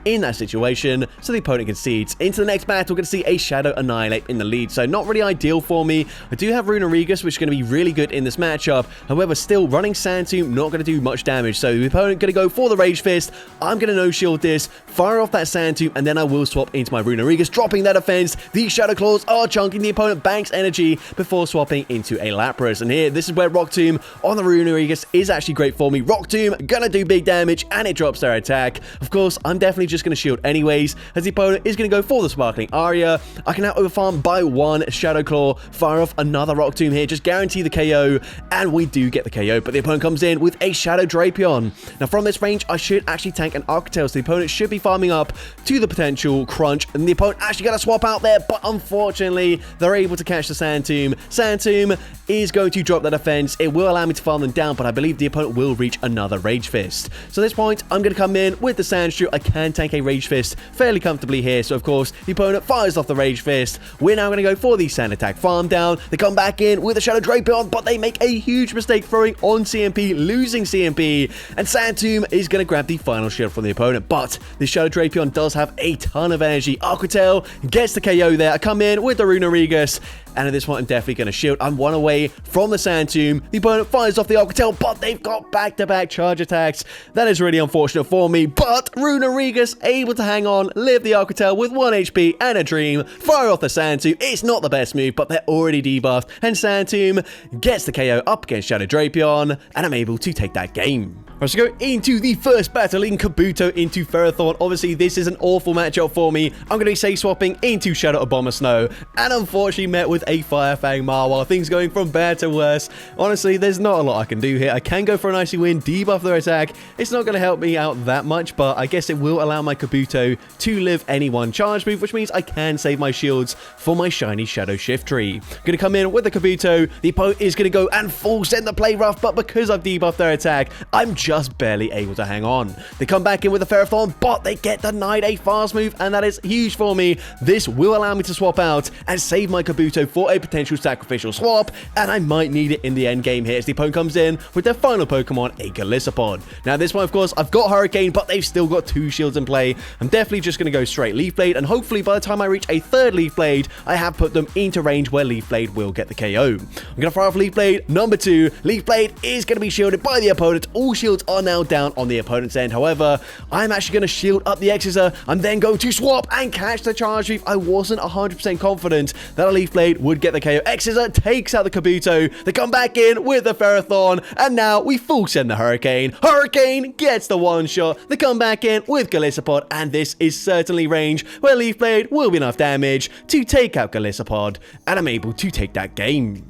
in that situation, so the opponent concedes. Into the next battle, we're going to see a Shadow Annihilate in the lead, so not really ideal for me. I do have Runerigus, which is going to be really good in this matchup. However, still running Sand Tomb, not going to do much damage, so the opponent going to go for the Rage Fist. I'm going to no-shield this, fire off that Sand Tomb, and then I will swap into my Runerigus, dropping that defense. These Shadow Claws are chunking, the opponent banks energy before swapping into a Lapras, and here, this is where Rock Tomb on the Runerigus is actually great for me. Rock Tomb going to do big damage, and it drops their attack. Of course, I'm definitely just going to shield anyways, as the opponent is going to go for the Sparkling Aria. I can now overfarm by one Shadow Claw, fire off another Rock Tomb here, just guarantee the KO, and we do get the KO, but the opponent comes in with a Shadow Drapion. Now from this range, I should actually tank an Arc Tail, so the opponent should be farming up to the potential crunch, and the opponent actually going to swap out there, but unfortunately, they're able to catch the Sand Tomb. Sand Tomb is going to drop the defense. It will allow me to farm them down, but I believe the opponent will reach another Rage Fist. So at this point, I'm going to come in with the Sandshrew. I can tank a Rage Fist fairly comfortably here, so of course the opponent fires off the Rage Fist. We're now going to go for the Sand Attack farm down. They come back in with a Shadow Drapion, but they make a huge mistake throwing on CMP, losing CMP, and Sand Tomb is going to grab the final shield from the opponent, but the Shadow Drapion does have a ton of energy. Aqua Tail gets the KO there. I come in with the Runerigus, and at this point I'm definitely going to shield. I'm one away from the Sand Tomb. The opponent fires off the Aqua Tail, but they've got back-to-back charge attacks. That is really unfortunate for me, but Runerigus able to hang on, live the Aqua Tail with 1 HP and a Dream, fire off the Sand Tomb. It's not the best move, but they're already debuffed, and Sand Tomb gets the KO up against Shadow Drapion, and I'm able to take that game. Let's go into the first battle in Kabuto into Ferrothorn. Obviously, this is an awful matchup for me. I'm going to be safe swapping into Shadow Abomasnow, and unfortunately met with a Fire Fang Marwile. Things going from bad to worse. Honestly, there's not a lot I can do here. I can go for an Icy Wind, debuff their attack. It's not going to help me out that much, but I guess it will allow my Kabuto to live any one charge move, which means I can save my shields for my shiny Shadow Shiftry. Going to come in with the Kabuto. The opponent is going to go and full send the Play Rough, but because I've debuffed their attack, I'm just barely able to hang on. They come back in with a Ferrothorn, but they get denied a fast move, and that is huge for me. This will allow me to swap out and save my Kabuto for a potential sacrificial swap, and I might need it in the end game here as the opponent comes in with their final Pokemon, a Golisopod. Now this one, of course, I've got Hurricane, but they've still got 2 shields in play. I'm definitely just going to go straight Leaf Blade, and hopefully by the time I reach a 3rd Leaf Blade, I have put them into range where Leaf Blade will get the KO. I'm going to fire off Leaf Blade number 2. Leaf Blade is going to be shielded by the opponent. All shields are now down on the opponent's end. However, I'm actually going to shield up the Exeter. I'm then going to swap and catch the Charge Leaf. I wasn't 100% confident that a Leaf Blade would get the KO. Exeter takes out the Kabuto. They come back in with the Ferrothorn, and now we full send the Hurricane. Hurricane gets the one shot. They come back in with Golisopod, and this is certainly range where Leaf Blade will be enough damage to take out Golisopod, and I'm able to take that game.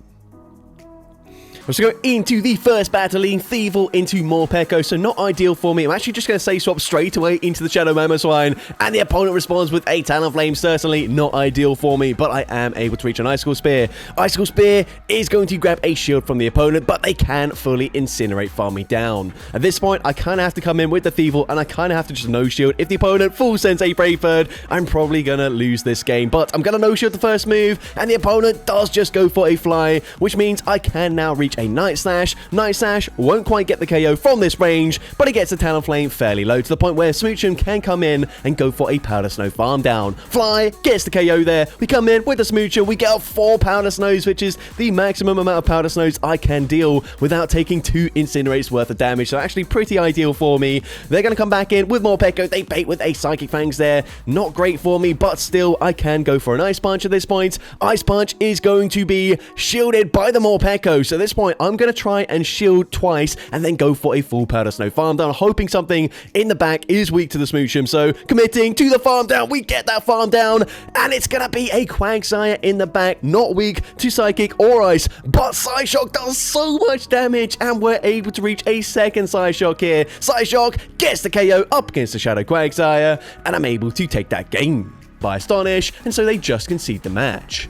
Let's go into the first battle, leading Thievul into Morpeko, so not ideal for me. I'm actually just going to say swap straight away into the Shadow Mamoswine, and the opponent responds with a Talonflame, certainly not ideal for me, but I am able to reach an Icicle Spear. Icicle Spear is going to grab a shield from the opponent, but they can fully incinerate farm me down. At this point, I kind of have to come in with the Thievul, and I kind of have to just no-shield. If the opponent full sends a Brave Bird, I'm probably going to lose this game, but I'm going to no-shield the first move, and the opponent does just go for a fly, which means I can now reach a Night Slash. Night Slash won't quite get the KO from this range, but it gets the Talonflame fairly low to the point where Smoochum can come in and go for a Powder Snow farm down. Fly gets the KO there. We come in with the Smoocher. We get 4 Powder Snows, which is the maximum amount of Powder Snows I can deal without taking 2 Incinerates worth of damage. So actually pretty ideal for me. They're going to come back in with more Morpeko. They bait with a Psychic Fangs there. Not great for me, but still I can go for an Ice Punch at this point. Ice Punch is going to be shielded by the Morpeko. So at this point, I'm going to try and shield twice and then go for a full Powder Snow farm down, hoping something in the back is weak to the Smoochum. So committing to the farm down, we get that farm down, and it's going to be a Quagsire in the back, not weak to Psychic or Ice, but Psyshock does so much damage, and we're able to reach a second Psyshock here. Psyshock gets the KO up against the Shadow Quagsire, and I'm able to take that game by Astonish, and so they just concede the match.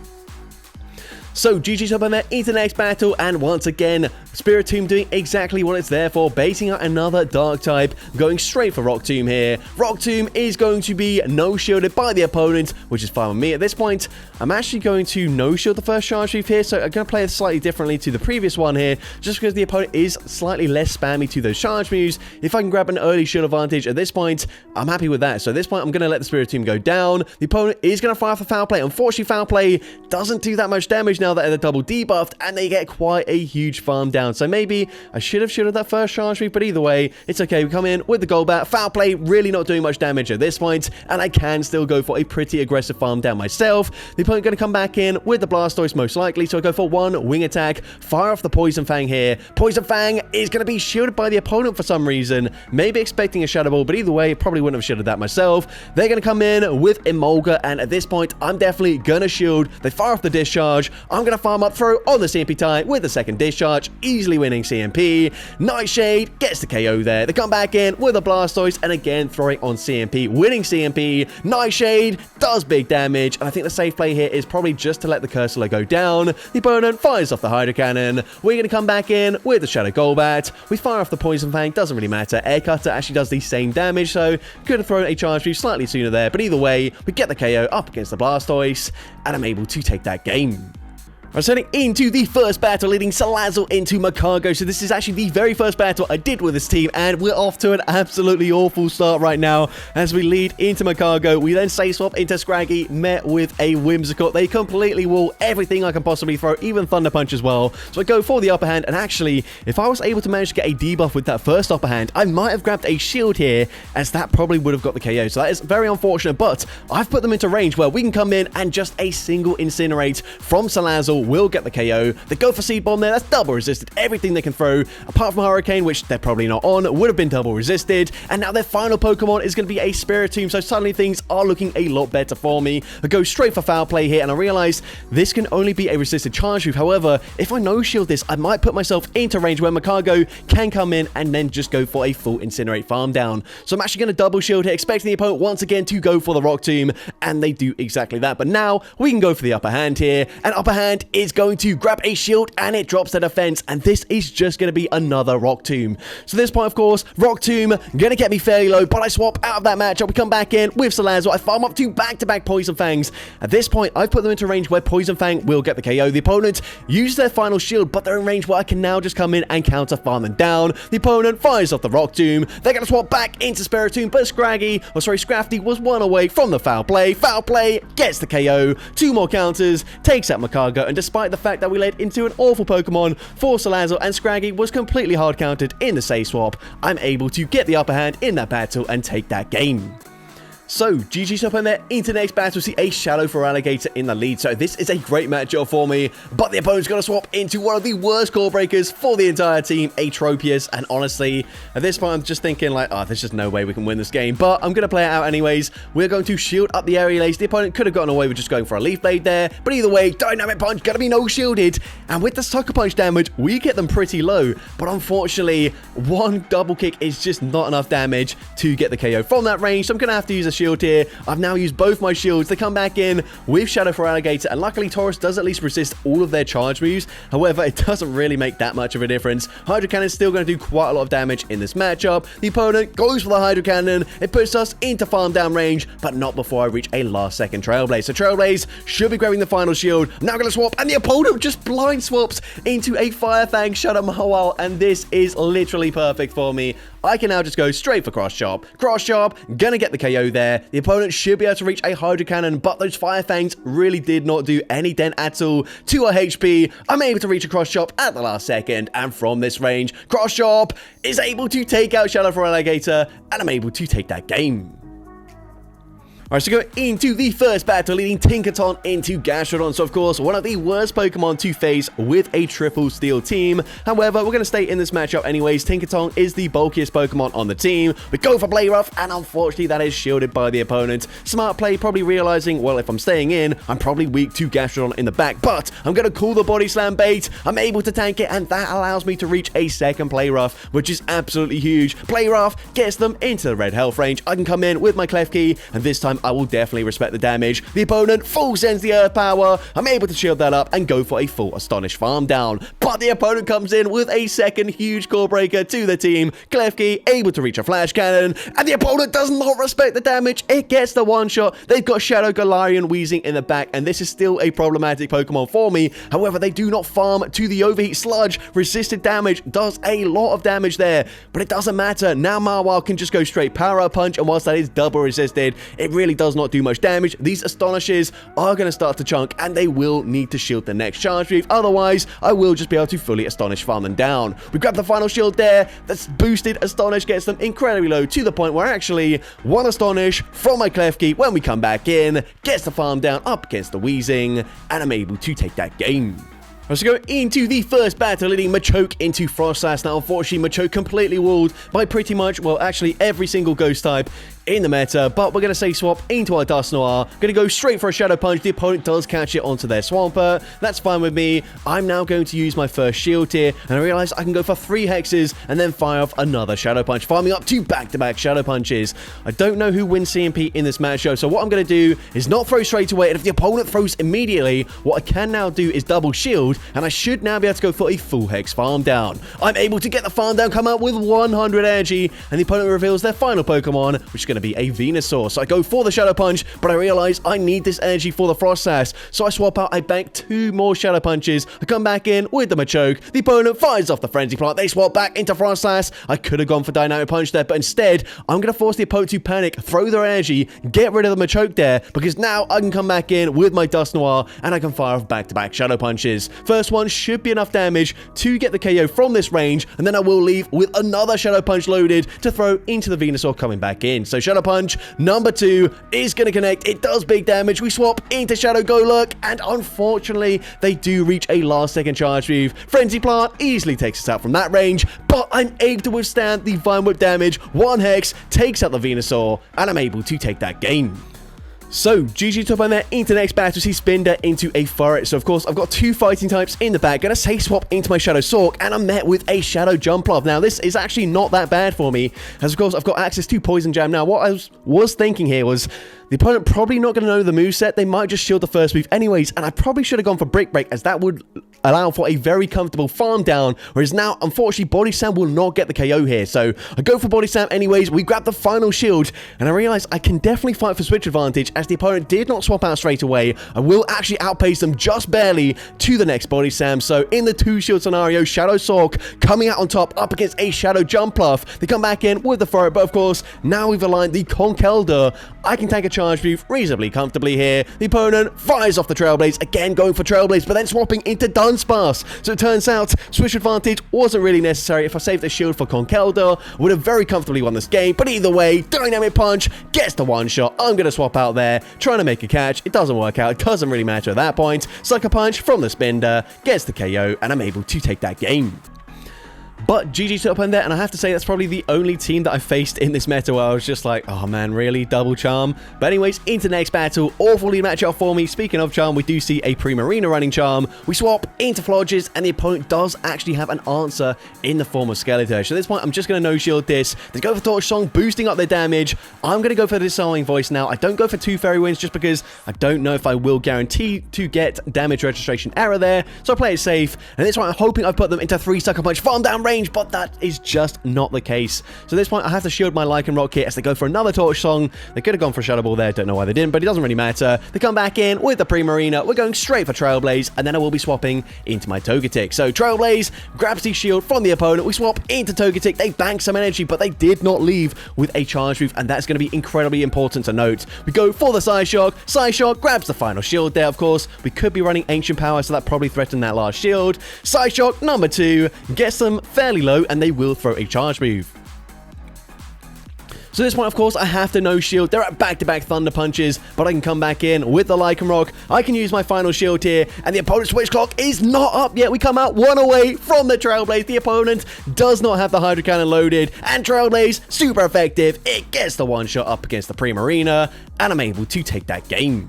So GG's up on that into the next battle, and once again, Spiritomb doing exactly what it's there for, baiting out another Dark type, going straight for Rock Tomb here. Rock Tomb is going to be no-shielded by the opponent, which is fine with me. At this point, I'm actually going to no-shield the first Charge Move here, so I'm going to play it slightly differently to the previous one here, just because the opponent is slightly less spammy to those Charge Moves. If I can grab an early shield advantage at this point, I'm happy with that. So at this point, I'm going to let the Spiritomb go down. The opponent is going to fire for Foul Play. Unfortunately, Foul Play doesn't do that much damage now that they're double debuffed, and they get quite a huge farm down. So maybe I should have shielded that first Charge Move, but either way, it's okay. We come in with the Golbat. Foul Play really not doing much damage at this point, and I can still go for a pretty aggressive farm down myself. The opponent going to come back in with the Blastoise most likely, so I go for one Wing Attack, fire off the Poison Fang here. Poison Fang is going to be shielded by the opponent for some reason, maybe expecting a Shadow Ball, but either way, probably wouldn't have shielded that myself. They're going to come in with Emolga, and at this point, I'm definitely going to shield. They fire off the Discharge. I'm going to farm up throw on the CMP tie with the second Discharge, easily winning CMP. Nightshade gets the KO there. They come back in with a Blastoise, and again throwing on CMP, winning CMP. Nightshade does big damage, and I think the safe play here is probably just to let the Cursor go down. The opponent fires off the Hydro Cannon. We're going to come back in with the Shadow Golbat. We fire off the Poison Fang, doesn't really matter. Air Cutter actually does the same damage, so could have thrown a Charge Move slightly sooner there, but either way, we get the KO up against the Blastoise, and I'm able to take that game. I'm heading into the first battle, leading Salazzle into Magcargo. So this is actually the very first battle I did with this team, and we're off to an absolutely awful start right now as we lead into Magcargo. We then Safe Swap into Scraggy, met with a Whimsicott. They completely wall everything I can possibly throw, even Thunder Punch as well. So I go for the upper hand, and actually, if I was able to manage to get a debuff with that first upper hand, I might have grabbed a shield here, as that probably would have got the KO. So that is very unfortunate, but I've put them into range where we can come in and just a single Incinerate from Salazzle will get the KO. They go for Seed Bomb there. That's double resisted everything they can throw, apart from Hurricane, which they're probably not on, would have been double resisted. And now their final Pokemon is going to be a Spiritomb, so suddenly things are looking a lot better for me. I go straight for Foul Play here, and I realize this can only be a resisted Charge Move. However, if I no-shield this, I might put myself into range where Magcargo can come in and then just go for a full Incinerate farm down. So I'm actually going to double shield here, expecting the opponent once again to go for the Rock Tomb, and they do exactly that. But now we can go for the upper hand here, and upper hand is going to grab a shield, and it drops the defense, and this is just going to be another Rock Tomb. So at this point, of course, Rock Tomb going to get me fairly low, but I swap out of that matchup. We come back in with Salazzle. I farm up to back-to-back Poison Fangs. At this point, I've put them into range where Poison Fang will get the KO. The opponent uses their final shield, but they're in range where I can now just come in and counter farm them down. The opponent fires off the Rock Tomb. They're going to swap back into Spiritomb, but Scrafty was one away from the Foul Play. Foul Play gets the KO. 2 more counters, takes out Magcargo, and despite the fact that we led into an awful Pokemon for Salazzle and Scraggy was completely hard countered in the Safe Swap, I'm able to get the upper hand in that battle and take that game. So, GG's up in there. Into next battle, see a Shadow for Alligator in the lead. So this is a great matchup for me, but the opponent's going to swap into one of the worst core breakers for the entire team, Atropius. And honestly, at this point, I'm just thinking like, oh, there's just no way we can win this game, but I'm going to play it out anyways. We're going to shield up the area lace. The opponent could have gotten away with just going for a Leaf Blade there, but either way, Dynamic Punch, going to be no shielded. And with the Sucker Punch damage, we get them pretty low, but unfortunately, one double kick is just not enough damage to get the KO from that range, so I'm going to have to use a shield here. I've now used both my shields. They come back in with Shadow for Alligator, and luckily Taurus does at least resist all of their charge moves. However, it doesn't really make that much of a difference. Hydro Cannon is still going to do quite a lot of damage in this matchup. The opponent goes for the Hydro Cannon. It puts us into farm down range, but not before I reach a last second Trailblaze. So Trailblaze should be grabbing the final shield. Now going to swap, and the opponent just blind swaps into a Fire Fang Shadow Mahawal, and this is literally perfect for me. I can now just go straight for Cross Chop. Cross Chop, gonna get the KO there. The opponent should be able to reach a Hydro Cannon, but those Fire Fangs really did not do any dent at all to our HP. I'm able to reach a Cross Chop at the last second, and from this range, Cross Chop is able to take out Shadow for Alligator, and I'm able to take that game. Alright, so go into the first battle, leading Tinkaton into Gastrodon. So, of course, one of the worst Pokemon to face with a triple steel team. However, we're going to stay in this matchup anyways. Tinkaton is the bulkiest Pokemon on the team. We go for Blade Rough, and unfortunately, that is shielded by the opponent. Smart play, probably realizing, well, if I'm staying in, I'm probably weak to Gastrodon in the back. But I'm going to call the Body Slam bait. I'm able to tank it, and that allows me to reach a second Play Rough, which is absolutely huge. Play Rough gets them into the red health range. I can come in with my Klefki, and this time I will definitely respect the damage. The opponent full sends the Earth Power. I'm able to shield that up and go for a full Astonish farm down. But the opponent comes in with a second huge core breaker to the team. Klefki able to reach a Flash Cannon, and the opponent does not respect the damage. It gets the one shot. They've got Shadow Galarian Weezing in the back, and this is still a problematic Pokemon for me. However, they do not farm to the Overheat Sludge. Resisted damage does a lot of damage there, but it doesn't matter. Now Marwile can just go straight Power Up Punch, and whilst that is double resisted, it really does not do much damage. These Astonishes are going to start to chunk, and they will need to shield the next charge move. Otherwise, I will just be able to fully Astonish farm them down. We grab the final shield there. That's boosted. Astonish gets them incredibly low to the point where actually one Astonish from my Klefki, when we come back in, gets the farm down up against the Weezing, and I'm able to take that game. Let's go into the first battle, leading Machoke into Frost Slash. Now, unfortunately, Machoke completely walled by pretty much, well, actually every single ghost type in the meta, but we're going to say swap into our Dust Noir. Going to go straight for a Shadow Punch. The opponent does catch it onto their Swampert. That's fine with me. I'm now going to use my first shield here, and I realize I can go for 3 hexes and then fire off another Shadow Punch, farming up to back-to-back Shadow Punches. I don't know who wins CMP in this matchup, so what I'm going to do is not throw straight away, and if the opponent throws immediately, what I can now do is double shield, and I should now be able to go for a full hex farm down. I'm able to get the farm down, come out with 100 energy, and the opponent reveals their final Pokemon, which is going to be a Venusaur. So I go for the Shadow Punch, but I realize I need this energy for the Frost Sash. So I swap out, I bank 2 more Shadow Punches. I come back in with the Machoke. The opponent fires off the Frenzy Plant. They swap back into Frost Sash. I could have gone for Dynamic Punch there, but instead, I'm going to force the opponent to panic, throw their energy, get rid of the Machoke there, because now I can come back in with my Dust Noir, and I can fire off back-to-back Shadow Punches. First one should be enough damage to get the KO from this range, and then I will leave with another Shadow Punch loaded to throw into the Venusaur coming back in. So Shadow Punch number 2 is going to connect. It does big damage. We swap into Shadow Golurk, and unfortunately, they do reach a last second charge move. Frenzy Plant easily takes us out from that range, but I'm able to withstand the Vine Whip damage. 1 hex takes out the Venusaur, and I'm able to take that game. So, GG top on there into the next battle, see Spinder into a Furret. So, of course, I've got 2 fighting types in the back. Gonna say swap into my Shadow Sork, and I'm met with a Shadow Jumpluff. Now, this is actually not that bad for me, as, of course, I've got access to Poison Jam. Now, what I was thinking here was the opponent probably not going to know the moveset. They might just shield the first move anyways, and I probably should have gone for Brick Break, as that would allow for a very comfortable farm down, whereas now, unfortunately, Body Slam will not get the KO here. So, I go for Body Slam anyways. We grab the final shield, and I realize I can definitely fight for switch advantage, as the opponent did not swap out straight away. I will actually outpace them just barely to the next Body Slam. So, in the 2 shield scenario, Shadow Sork coming out on top up against a Shadow Jumpluff. They come back in with the Furret, but of course, now we've aligned the Conkeldurr. I can take a charge move reasonably comfortably here. The opponent fires off the Trailblaze, again going for Trailblaze, but then swapping into unsparse. So it turns out switch advantage wasn't really necessary. If I saved the shield for Conkeldurr, I would have very comfortably won this game. But either way, Dynamic Punch gets the one shot. I'm going to swap out there, trying to make a catch. It doesn't work out. It doesn't really matter at that point. Sucker Punch from the Spinda gets the KO, and I'm able to take that game. But GG's to opponent there, and I have to say that's probably the only team that I faced in this meta where I was just like, oh man, really? Double Charm? But anyways, into the next battle. Awful lead matchup for me. Speaking of Charm, we do see a Primarina running Charm. We swap into Flodges, and the opponent does actually have an answer in the form of Skeletor. So at this point, I'm just going to no-shield this. They go for Torch Song, boosting up their damage. I'm going to go for the Disarming Voice now. I don't go for 2 Fairy Winds just because I don't know if I will guarantee to get damage registration error there. So I play it safe. And at this point, I'm hoping I've put them into 3 Sucker Punch farm down range, but that is just not the case. So at this point, I have to shield my Lycanroc here as they go for another Torch Song. They could have gone for a Shadow Ball there. Don't know why they didn't, but it doesn't really matter. They come back in with the Primarina. We're going straight for Trailblaze, and then I will be swapping into my Togetic. So Trailblaze grabs the shield from the opponent. We swap into Togetic. They bank some energy, but they did not leave with a Charge Move, and that's going to be incredibly important to note. We go for the Psyshock. Psyshock grabs the final shield there, of course. We could be running Ancient Power, so that probably threatened that last shield. Psyshock number 2 gets them fairly low, and they will throw a Charge Move. So at this point, of course, I have to no-shield. They're at back-to-back Thunder Punches, but I can come back in with the Lycanroc. I can use my final shield here, and the opponent's Switch Clock is not up yet. We come out 1 away from the Trailblaze. The opponent does not have the Hydro Cannon loaded, and Trailblaze, super effective. It gets the one-shot up against the Primarina, and I'm able to take that game.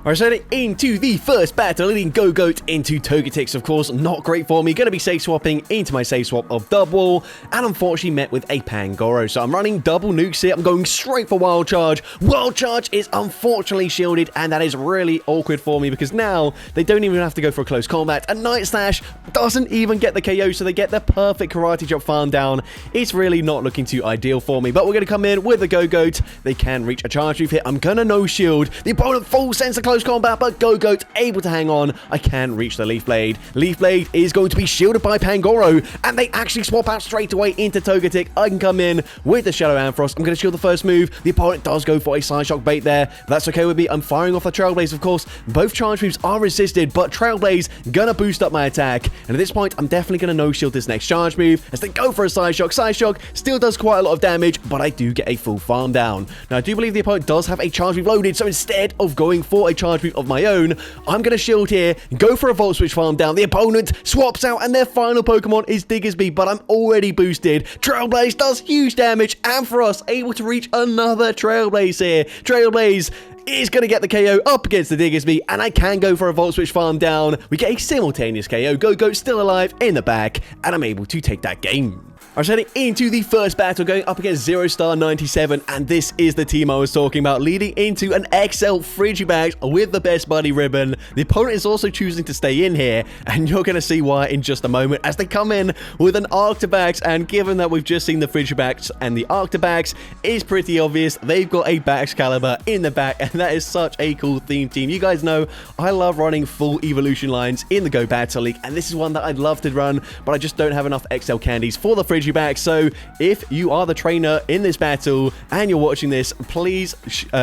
Alright, so into the first battle, leading Go-Goat into Togetix, of course, not great for me. Going to be safe swapping into my safe swap of Dubwool, and unfortunately met with a Pangoro. So I'm running double nukes here. I'm going straight for Wild Charge. Wild Charge is unfortunately shielded, and that is really awkward for me because now they don't even have to go for a close combat. And Night Slash doesn't even get the KO, so they get the perfect Karate Chop farm down. It's really not looking too ideal for me, but we're going to come in with the Go-Goat. They can reach a Charge Move here. I'm going to no-shield. The opponent full sends a close combat, but Go-Goat able to hang on. I can reach the Leaf Blade. Leaf Blade is going to be shielded by Pangoro, and they actually swap out straight away into Togetic. I can come in with the Shadow Ampharos. I'm going to shield the first move. The opponent does go for a Psyshock bait there, but that's okay with me. I'm firing off the Trailblaze, of course. Both charge moves are resisted, but Trailblaze gonna boost up my attack, and at this point, I'm definitely gonna no-shield this next charge move as they go for a Psyshock. Psyshock still does quite a lot of damage, but I do get a full farm down. Now, I do believe the opponent does have a charge move loaded, so instead of going for a charge move of my own, I'm going to shield here, go for a Volt Switch farm down. The opponent swaps out, and their final Pokemon is Diggersby, but I'm already boosted. Trailblaze does huge damage, and for us, able to reach another Trailblaze here. Trailblaze is going to get the KO up against the Diggersby, and I can go for a Volt Switch farm down. We get a simultaneous KO. Go-Goat still alive in the back, and I'm able to take that game. I'm heading into the first battle, going up against Zero Star 97, and this is the team I was talking about, leading into an XL Frigibax with the Best Buddy ribbon. The opponent is also choosing to stay in here, and you're going to see why in just a moment as they come in with an Arctobax, and given that we've just seen the Frigibax and the Arctobax, it's pretty obvious they've got a Baxcalibur in the back, and that is such a cool theme team. You guys know I love running full evolution lines in the Go Battle League, and this is one that I'd love to run, but I just don't have enough XL candies for the Frigibax. So if you are the trainer in this battle and you're watching this, please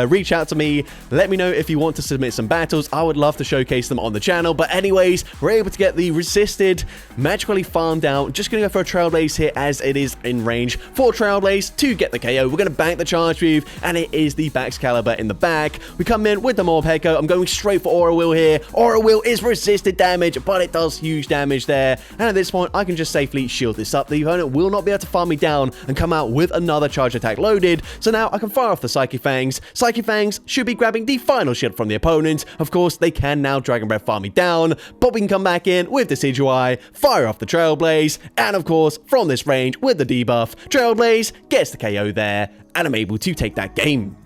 reach out to me. Let me know if you want to submit some battles. I would love to showcase them on the channel. But anyways, we're able to get the resisted magically farmed out. Just gonna go for a Trailblaze here as it is in range for Trailblaze to get the KO. We're gonna bank the charge move, and it is the Baxcalibur in the back. We come in with the Morpeko. I'm going straight for Aura Wheel here. Aura Wheel is resisted damage, but it does huge damage there, and at this point I can just safely shield this up. The opponent will not be able to farm me down and come out with another charge attack loaded, so now I can fire off the Psychic Fangs. Psychic Fangs should be grabbing the final shield from the opponent. Of course, they can now Dragon Breath farm me down, but we can come back in with Decidueye, fire off the Trailblaze, and of course, from this range with the debuff, Trailblaze gets the KO there, and I'm able to take that game.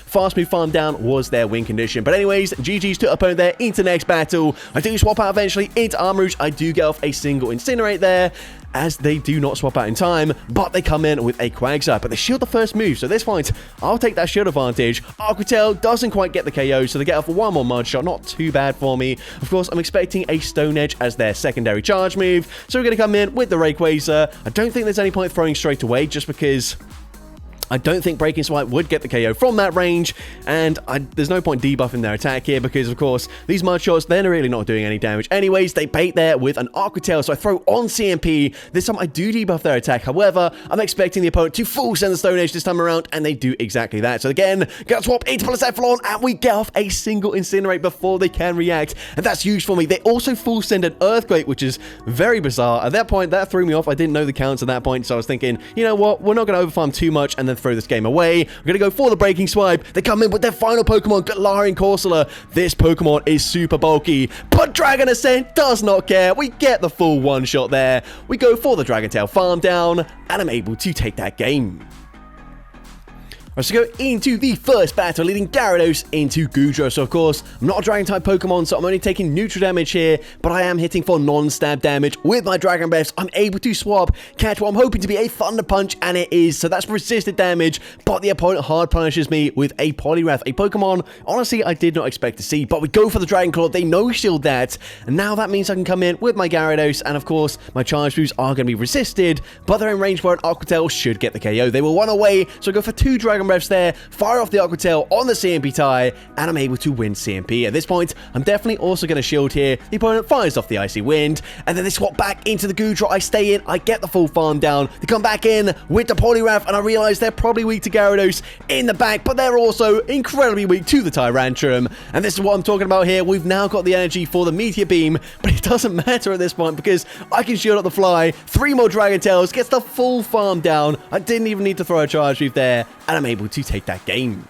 Fast move farm down was their win condition. But anyways, GG's to opponent there into next battle. I do swap out eventually into Armarouge. I do get off a single Incinerate there, as they do not swap out in time, but they come in with a Quagsire, but they shield the first move, so at this point, I'll take that shield advantage. Aqua Tail doesn't quite get the KO, so they get off one more Mud Shot, not too bad for me. Of course, I'm expecting a Stone Edge as their secondary charge move, so we're going to come in with the Rayquaza. I don't think there's any point throwing straight away, just because I don't think Breaking Swipe would get the KO from that range, and there's no point debuffing their attack here because, of course, these mud shots, they're really not doing any damage. Anyways, they bait there with an Aqua Tail, so I throw on CMP. This time I do debuff their attack. However, I'm expecting the opponent to full send the Stone Edge this time around, and they do exactly that. So again, Gut Swap into Polycephalon, and we get off a single Incinerate before they can react, and that's huge for me. They also full send an Earthquake, which is very bizarre. At that point, that threw me off. I didn't know the counts at that point, so I was thinking, you know what, we're not going to overfarm too much and then throw this game away. We're going to go for the Breaking Swipe. They come in with their final Pokemon, Galarian Corsola. This Pokemon is super bulky, but Dragon Ascent does not care. We get the full one-shot there. We go for the Dragon Tail farm down, and I'm able to take that game. So go into the first battle, leading Gyarados into Goodra. So of course, I'm not a Dragon-type Pokemon, so I'm only taking neutral damage here, but I am hitting for non-stab damage. With my Dragon Breaths, I'm able to swap, catch what I'm hoping to be a Thunder Punch, and it is. So that's resisted damage, but the opponent hard punishes me with a Poliwrath, a Pokemon, honestly, I did not expect to see. But we go for the Dragon Claw, they no-shield that, and now that means I can come in with my Gyarados, and of course, my Charge Moves are going to be resisted, but they're in range where an Aqua Tail should get the KO. They will run away, so I go for 2 Dragon Breaths there, fire off the Aqua Tail on the CMP tie, and I'm able to win CMP. At this point, I'm definitely also going to shield here. The opponent fires off the Icy Wind, and then they swap back into the Goodra. I stay in, I get the full farm down. They come back in with the Poliwrath, and I realize they're probably weak to Gyarados in the back, but they're also incredibly weak to the Tyrantrum, and this is what I'm talking about here. We've now got the energy for the Meteor Beam, but it doesn't matter at this point because I can shield up the fly. 3 more Dragon Tails, gets the full farm down. I didn't even need to throw a Charge Move there, and I'm able to take that game.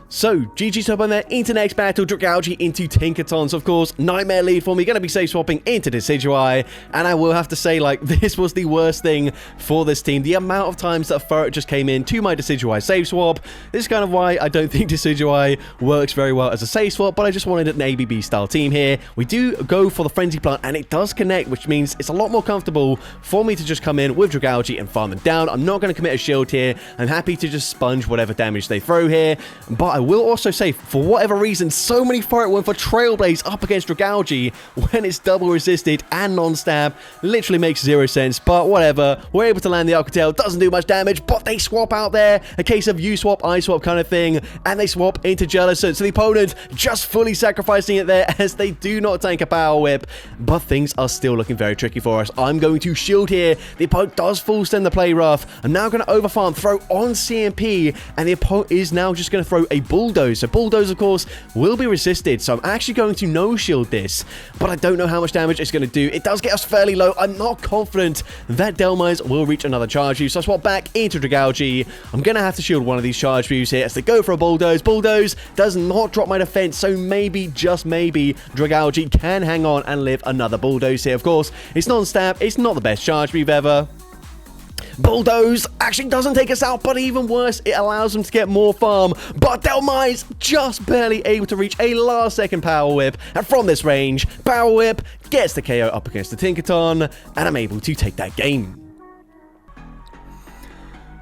So, GG's up on there into next battle, Dragalge into Tinkaton. So, of course, Nightmare lead for me, going to be safe swapping into Decidueye, and I will have to say, like, this was the worst thing for this team. The amount of times that Ferret just came in to my Decidueye safe swap. This is kind of why I don't think Decidueye works very well as a safe swap, but I just wanted an ABB style team here. We do go for the Frenzy Plant, and it does connect, which means it's a lot more comfortable for me to just come in with Dragalge and farm them down. I'm not going to commit a shield here. I'm happy to just sponge whatever damage they throw here, but I will also say, for whatever reason, so many Ferret went for Trailblaze up against Dragalge when it's double resisted and non-stab. Literally makes 0 sense, but whatever. We're able to land the Aqua Tail, doesn't do much damage, but they swap out there. A case of you swap, I swap kind of thing, and they swap into Jellicent. So the opponent just fully sacrificing it there as they do not tank a Power Whip, but things are still looking very tricky for us. I'm going to shield here. The opponent does full send the Play Rough. I'm now going to overfarm, throw on CMP, and the opponent is now just going to throw a Bulldoze. So Bulldoze, of course, will be resisted, so I'm actually going to no-shield this, but I don't know how much damage it's going to do. It does get us fairly low. I'm not confident that Delmise will reach another Charge Move, so I swap back into Dragalge. I'm going to have to shield one of these Charge Moves here as they go for a Bulldoze. Bulldoze does not drop my defense, so maybe, just maybe, Dragalge can hang on and live another Bulldoze here. Of course, it's non-stab. It's not the best Charge Move ever. Bulldoze actually doesn't take us out, but even worse, it allows them to get more farm. But Delmise just barely able to reach a last-second Power Whip, and from this range, Power Whip gets the KO up against the Tinkaton, and I'm able to take that game.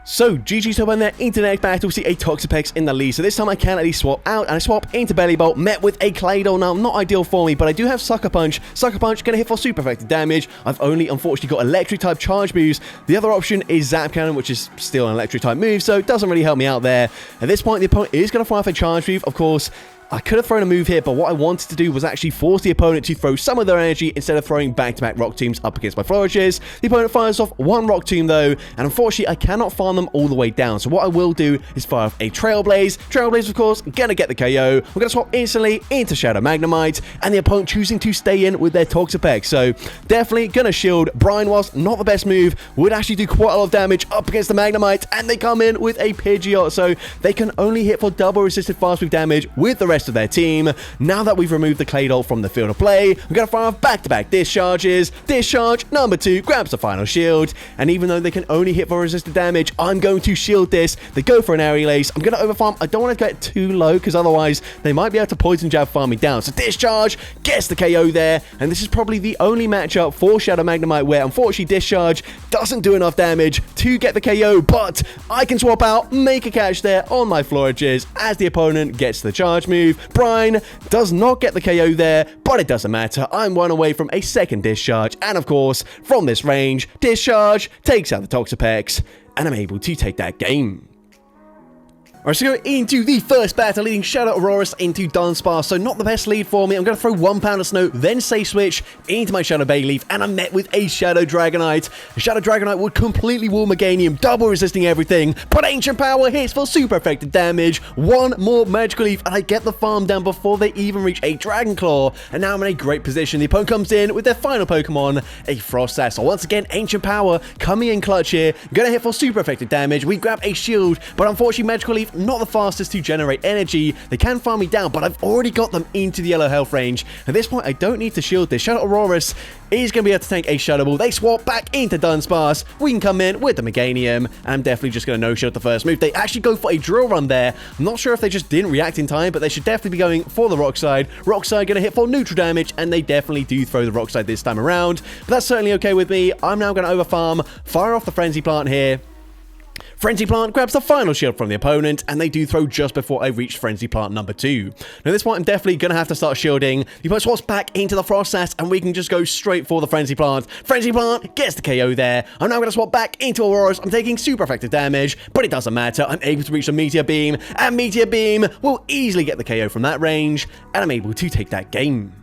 So, GG's up on there into the next battle. We see a Toxapex in the lead. So this time I can at least swap out, and I swap into Belly Bolt, met with a Claydol. Now, not ideal for me, but I do have Sucker Punch. Sucker Punch going to hit for super effective damage. I've only, unfortunately, got Electric-type Charge Moves. The other option is Zap Cannon, which is still an Electric-type move, so it doesn't really help me out there. At this point, the opponent is going to fire off a Charge Move, of course. I could have thrown a move here, but what I wanted to do was actually force the opponent to throw some of their energy instead of throwing back-to-back Rock Tombs up against my Flourishes. The opponent fires off one Rock Tomb, though, and unfortunately, I cannot farm them all the way down. So what I will do is fire off a Trailblaze. Trailblaze, of course, gonna get the KO. We're gonna swap instantly into Shadow Magnemite, and the opponent choosing to stay in with their Toxapex. So definitely gonna shield. Brine was not the best move. Would actually do quite a lot of damage up against the Magnemite, and they come in with a Pidgeot. So they can only hit for double resisted fast move damage with the rest of their team. Now that we've removed the Claydol from the field of play, we're going to fire off back-to-back discharges. Discharge number 2 grabs the final shield, and even though they can only hit for resisted damage, I'm going to shield this. They go for an Aerial Ace. I'm going to overfarm. I don't want to get too low because otherwise they might be able to Poison Jab farm me down. So Discharge gets the KO there, and this is probably the only matchup for Shadow Magnemite where unfortunately Discharge doesn't do enough damage to get the KO, but I can swap out, make a catch there on my Floriges as the opponent gets the charge move. Brine does not get the KO there, but it doesn't matter. I'm one away from a second Discharge, and of course, from this range, Discharge takes out the Toxapex, and I'm able to take that game. Alright, so go into the first battle, leading Shadow Aurorus into Dunsparce. So not the best lead for me. I'm going to throw 1 pound of snow, then say switch into my Shadow Bayleaf, and I'm met with a Shadow Dragonite. The Shadow Dragonite would completely wall Meganium, double resisting everything, but Ancient Power hits for super effective damage. 1 more Magical Leaf, and I get the farm down before they even reach a Dragon Claw. And now I'm in a great position. The opponent comes in with their final Pokemon, a Frostas. So once again, Ancient Power coming in clutch here. Gonna hit for super effective damage. We grab a shield, but unfortunately Magical Leaf not the fastest to generate energy. They can farm me down, but I've already got them into the yellow health range. At this point, I don't need to shield this. Shadow Aurorus is going to be able to tank a Shadow Ball. They swap back into Dunsparce. We can come in with the Meganium, and I'm definitely just going to no-shield the first move. They actually go for a Drill Run there. I'm not sure if they just didn't react in time, but they should definitely be going for the Rock Slide. Rock Slide going to hit for neutral damage, and they definitely do throw the Rock Slide this time around. But that's certainly okay with me. I'm now going to overfarm, fire off the Frenzy Plant here. Frenzy Plant grabs the final shield from the opponent, and they do throw just before I reach Frenzy Plant number 2. Now at this point, I'm definitely going to have to start shielding. The opponent swaps back into the Frostas, and we can just go straight for the Frenzy Plant. Frenzy Plant gets the KO there. I'm now going to swap back into Aurorus. I'm taking super effective damage, but it doesn't matter. I'm able to reach the Meteor Beam, and Meteor Beam will easily get the KO from that range, and I'm able to take that game.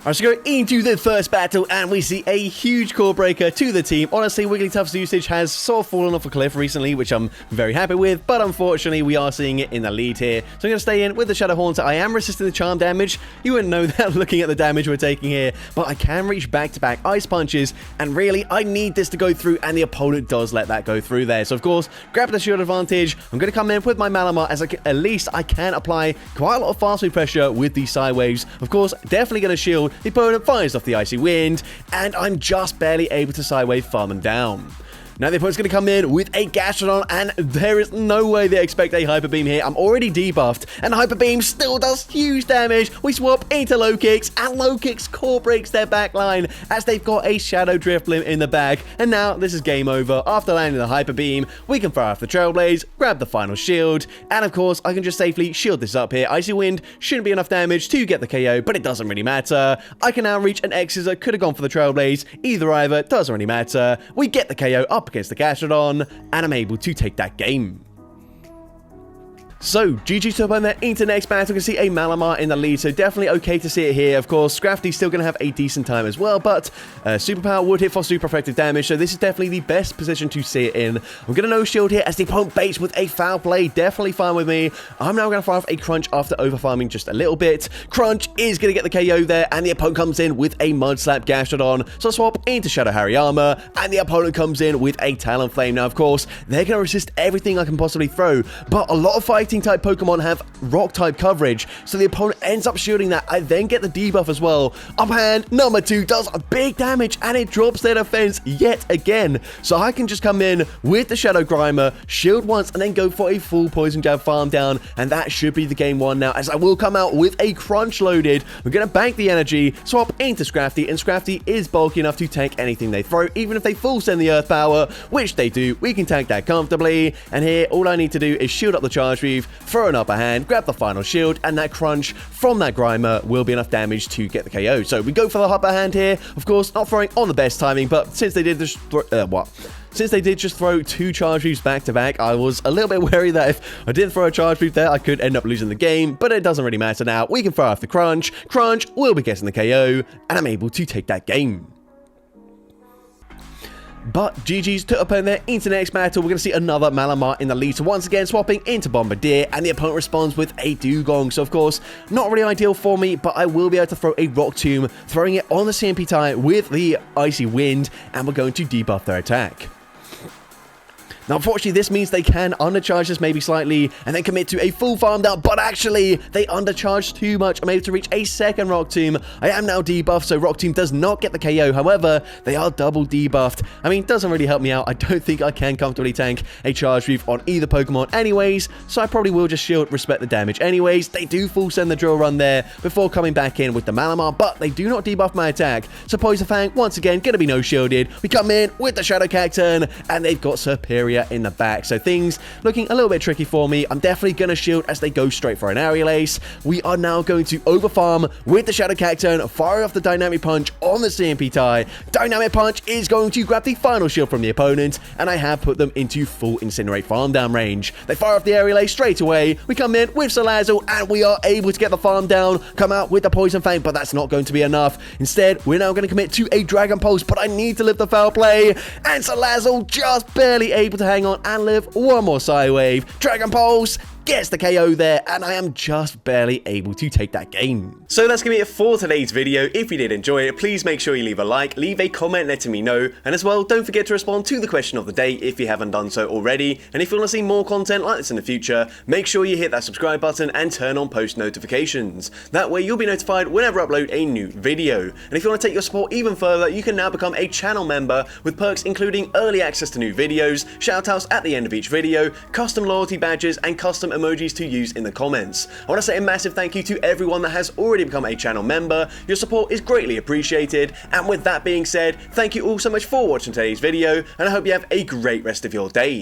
Alright, so go into the first battle, and we see a huge core breaker to the team. Honestly, Wigglytuff's usage has sort of fallen off a cliff recently, which I'm very happy with, but unfortunately, we are seeing it in the lead here. So I'm going to stay in with the Shadow Haunter. I am resisting the charm damage. You wouldn't know that looking at the damage we're taking here, but I can reach back-to-back Ice Punches, and really, I need this to go through, and the opponent does let that go through there. So, of course, grab the shield advantage. I'm going to come in with my Malamar, as at least I can apply quite a lot of fast move pressure with these side waves. Of course, definitely going to shield. The opponent fires off the Icy Wind, and I'm just barely able to sidewave farm them down. Now the opponent's going to come in with a Gastrodon, and there is no way they expect a Hyper Beam here. I'm already debuffed, and Hyper Beam still does huge damage. We swap into Low Kicks, and Low Kicks core breaks their back line as they've got a Shadow Drifloon in the back. And now this is game over. After landing the Hyper Beam, we can fire off the Trailblaze, grab the final shield, and of course I can just safely shield this up here. Icy Wind shouldn't be enough damage to get the KO, but it doesn't really matter. I can now reach an X-Scissor, could have gone for the Trailblaze. Either, doesn't really matter. We get the KO up against the Gastrodon, and I'm able to take that game. So, GG to open that into next battle. You can see a Malamar in the lead, so definitely okay to see it here. Of course, Scrafty's still going to have a decent time as well, but Superpower would hit for super effective damage, so this is definitely the best position to see it in. I'm going to no shield here as the opponent baits with a Foul Play. Definitely fine with me. I'm now going to fire off a Crunch after overfarming just a little bit. Crunch is going to get the KO there, and the opponent comes in with a Mud Slap Gastrodon. So I swap into Shadow Hariyama, and the opponent comes in with a Talonflame. Now, of course, they're going to resist everything I can possibly throw, but a lot of fighting type Pokemon have rock type coverage, so the opponent ends up shielding that. I then get the debuff as well. Uphand number 2 does big damage, and it drops their defense yet again. So I can just come in with the Shadow Grimer, shield once, and then go for a full Poison Jab farm down, and that should be the game 1 now, as I will come out with a Crunch loaded. We're going to bank the energy, swap into Scrafty, and Scrafty is bulky enough to tank anything they throw. Even if they full send the Earth Power, which they do, we can tank that comfortably. And here, all I need to do is shield up the Charge Reef, throw an Upper Hand, grab the final shield, and that Crunch from that Grimer will be enough damage to get the KO. So we go for the Upper Hand here. Of course, not throwing on the best timing, but since they did just Since they did just throw 2 Charge Reefs back to back, I was a little bit wary that if I did throw a Charge Reef there, I could end up losing the game, but it doesn't really matter now. We can fire off the Crunch. Crunch will be getting the KO, and I'm able to take that game. But GG's to opponent there into the next battle. We're going to see another Malamar in the lead. So once again, swapping into Bombardier, and the opponent responds with a Dugong. So of course, not really ideal for me, but I will be able to throw a Rock Tomb, throwing it on the CMP tie with the Icy Wind, and we're going to debuff their attack. Now, unfortunately, this means they can undercharge this maybe slightly and then commit to a full farm down, but actually, they undercharged too much. I'm able to reach a second Rock Tomb. I am now debuffed, so Rock Tomb does not get the KO. However, they are double debuffed. I mean, it doesn't really help me out. I don't think I can comfortably tank a Charge Reef on either Pokemon anyways, so I probably will just shield, respect the damage anyways. They do full send the Drill Run there before coming back in with the Malamar, but they do not debuff my attack. So Poison Fang, once again, going to be no shielded. We come in with the Shadow Cacturn, and they've got superior area in the back. So things looking a little bit tricky for me. I'm definitely going to shield as they go straight for an aerial ace. We are now going to overfarm with the Shadow Cacturn, firing off the Dynamic Punch on the CMP tie. Dynamic Punch is going to grab the final shield from the opponent, and I have put them into full Incinerate farm down range. They fire off the aerial ace straight away. We come in with Salazzle, and we are able to get the farm down, come out with the Poison Fang, but that's not going to be enough. Instead, we're now going to commit to a Dragon Pulse, but I need to live the foul play, and Salazzle just barely able to hang on and live one more Psy Wave. Dragon Pulse gets the KO there, and I am just barely able to take that game. So that's going to be it for today's video. If you did enjoy it, please make sure you leave a like, leave a comment letting me know, and as well, don't forget to respond to the question of the day if you haven't done so already. And if you want to see more content like this in the future, make sure you hit that subscribe button and turn on post notifications. That way you'll be notified whenever I upload a new video. And if you want to take your support even further, you can now become a channel member with perks including early access to new videos, shoutouts at the end of each video, custom loyalty badges, and custom emojis to use in the comments. I want to say a massive thank you to everyone that has already become a channel member. Your support is greatly appreciated, and with that being said, thank you all so much for watching today's video, and I hope you have a great rest of your day.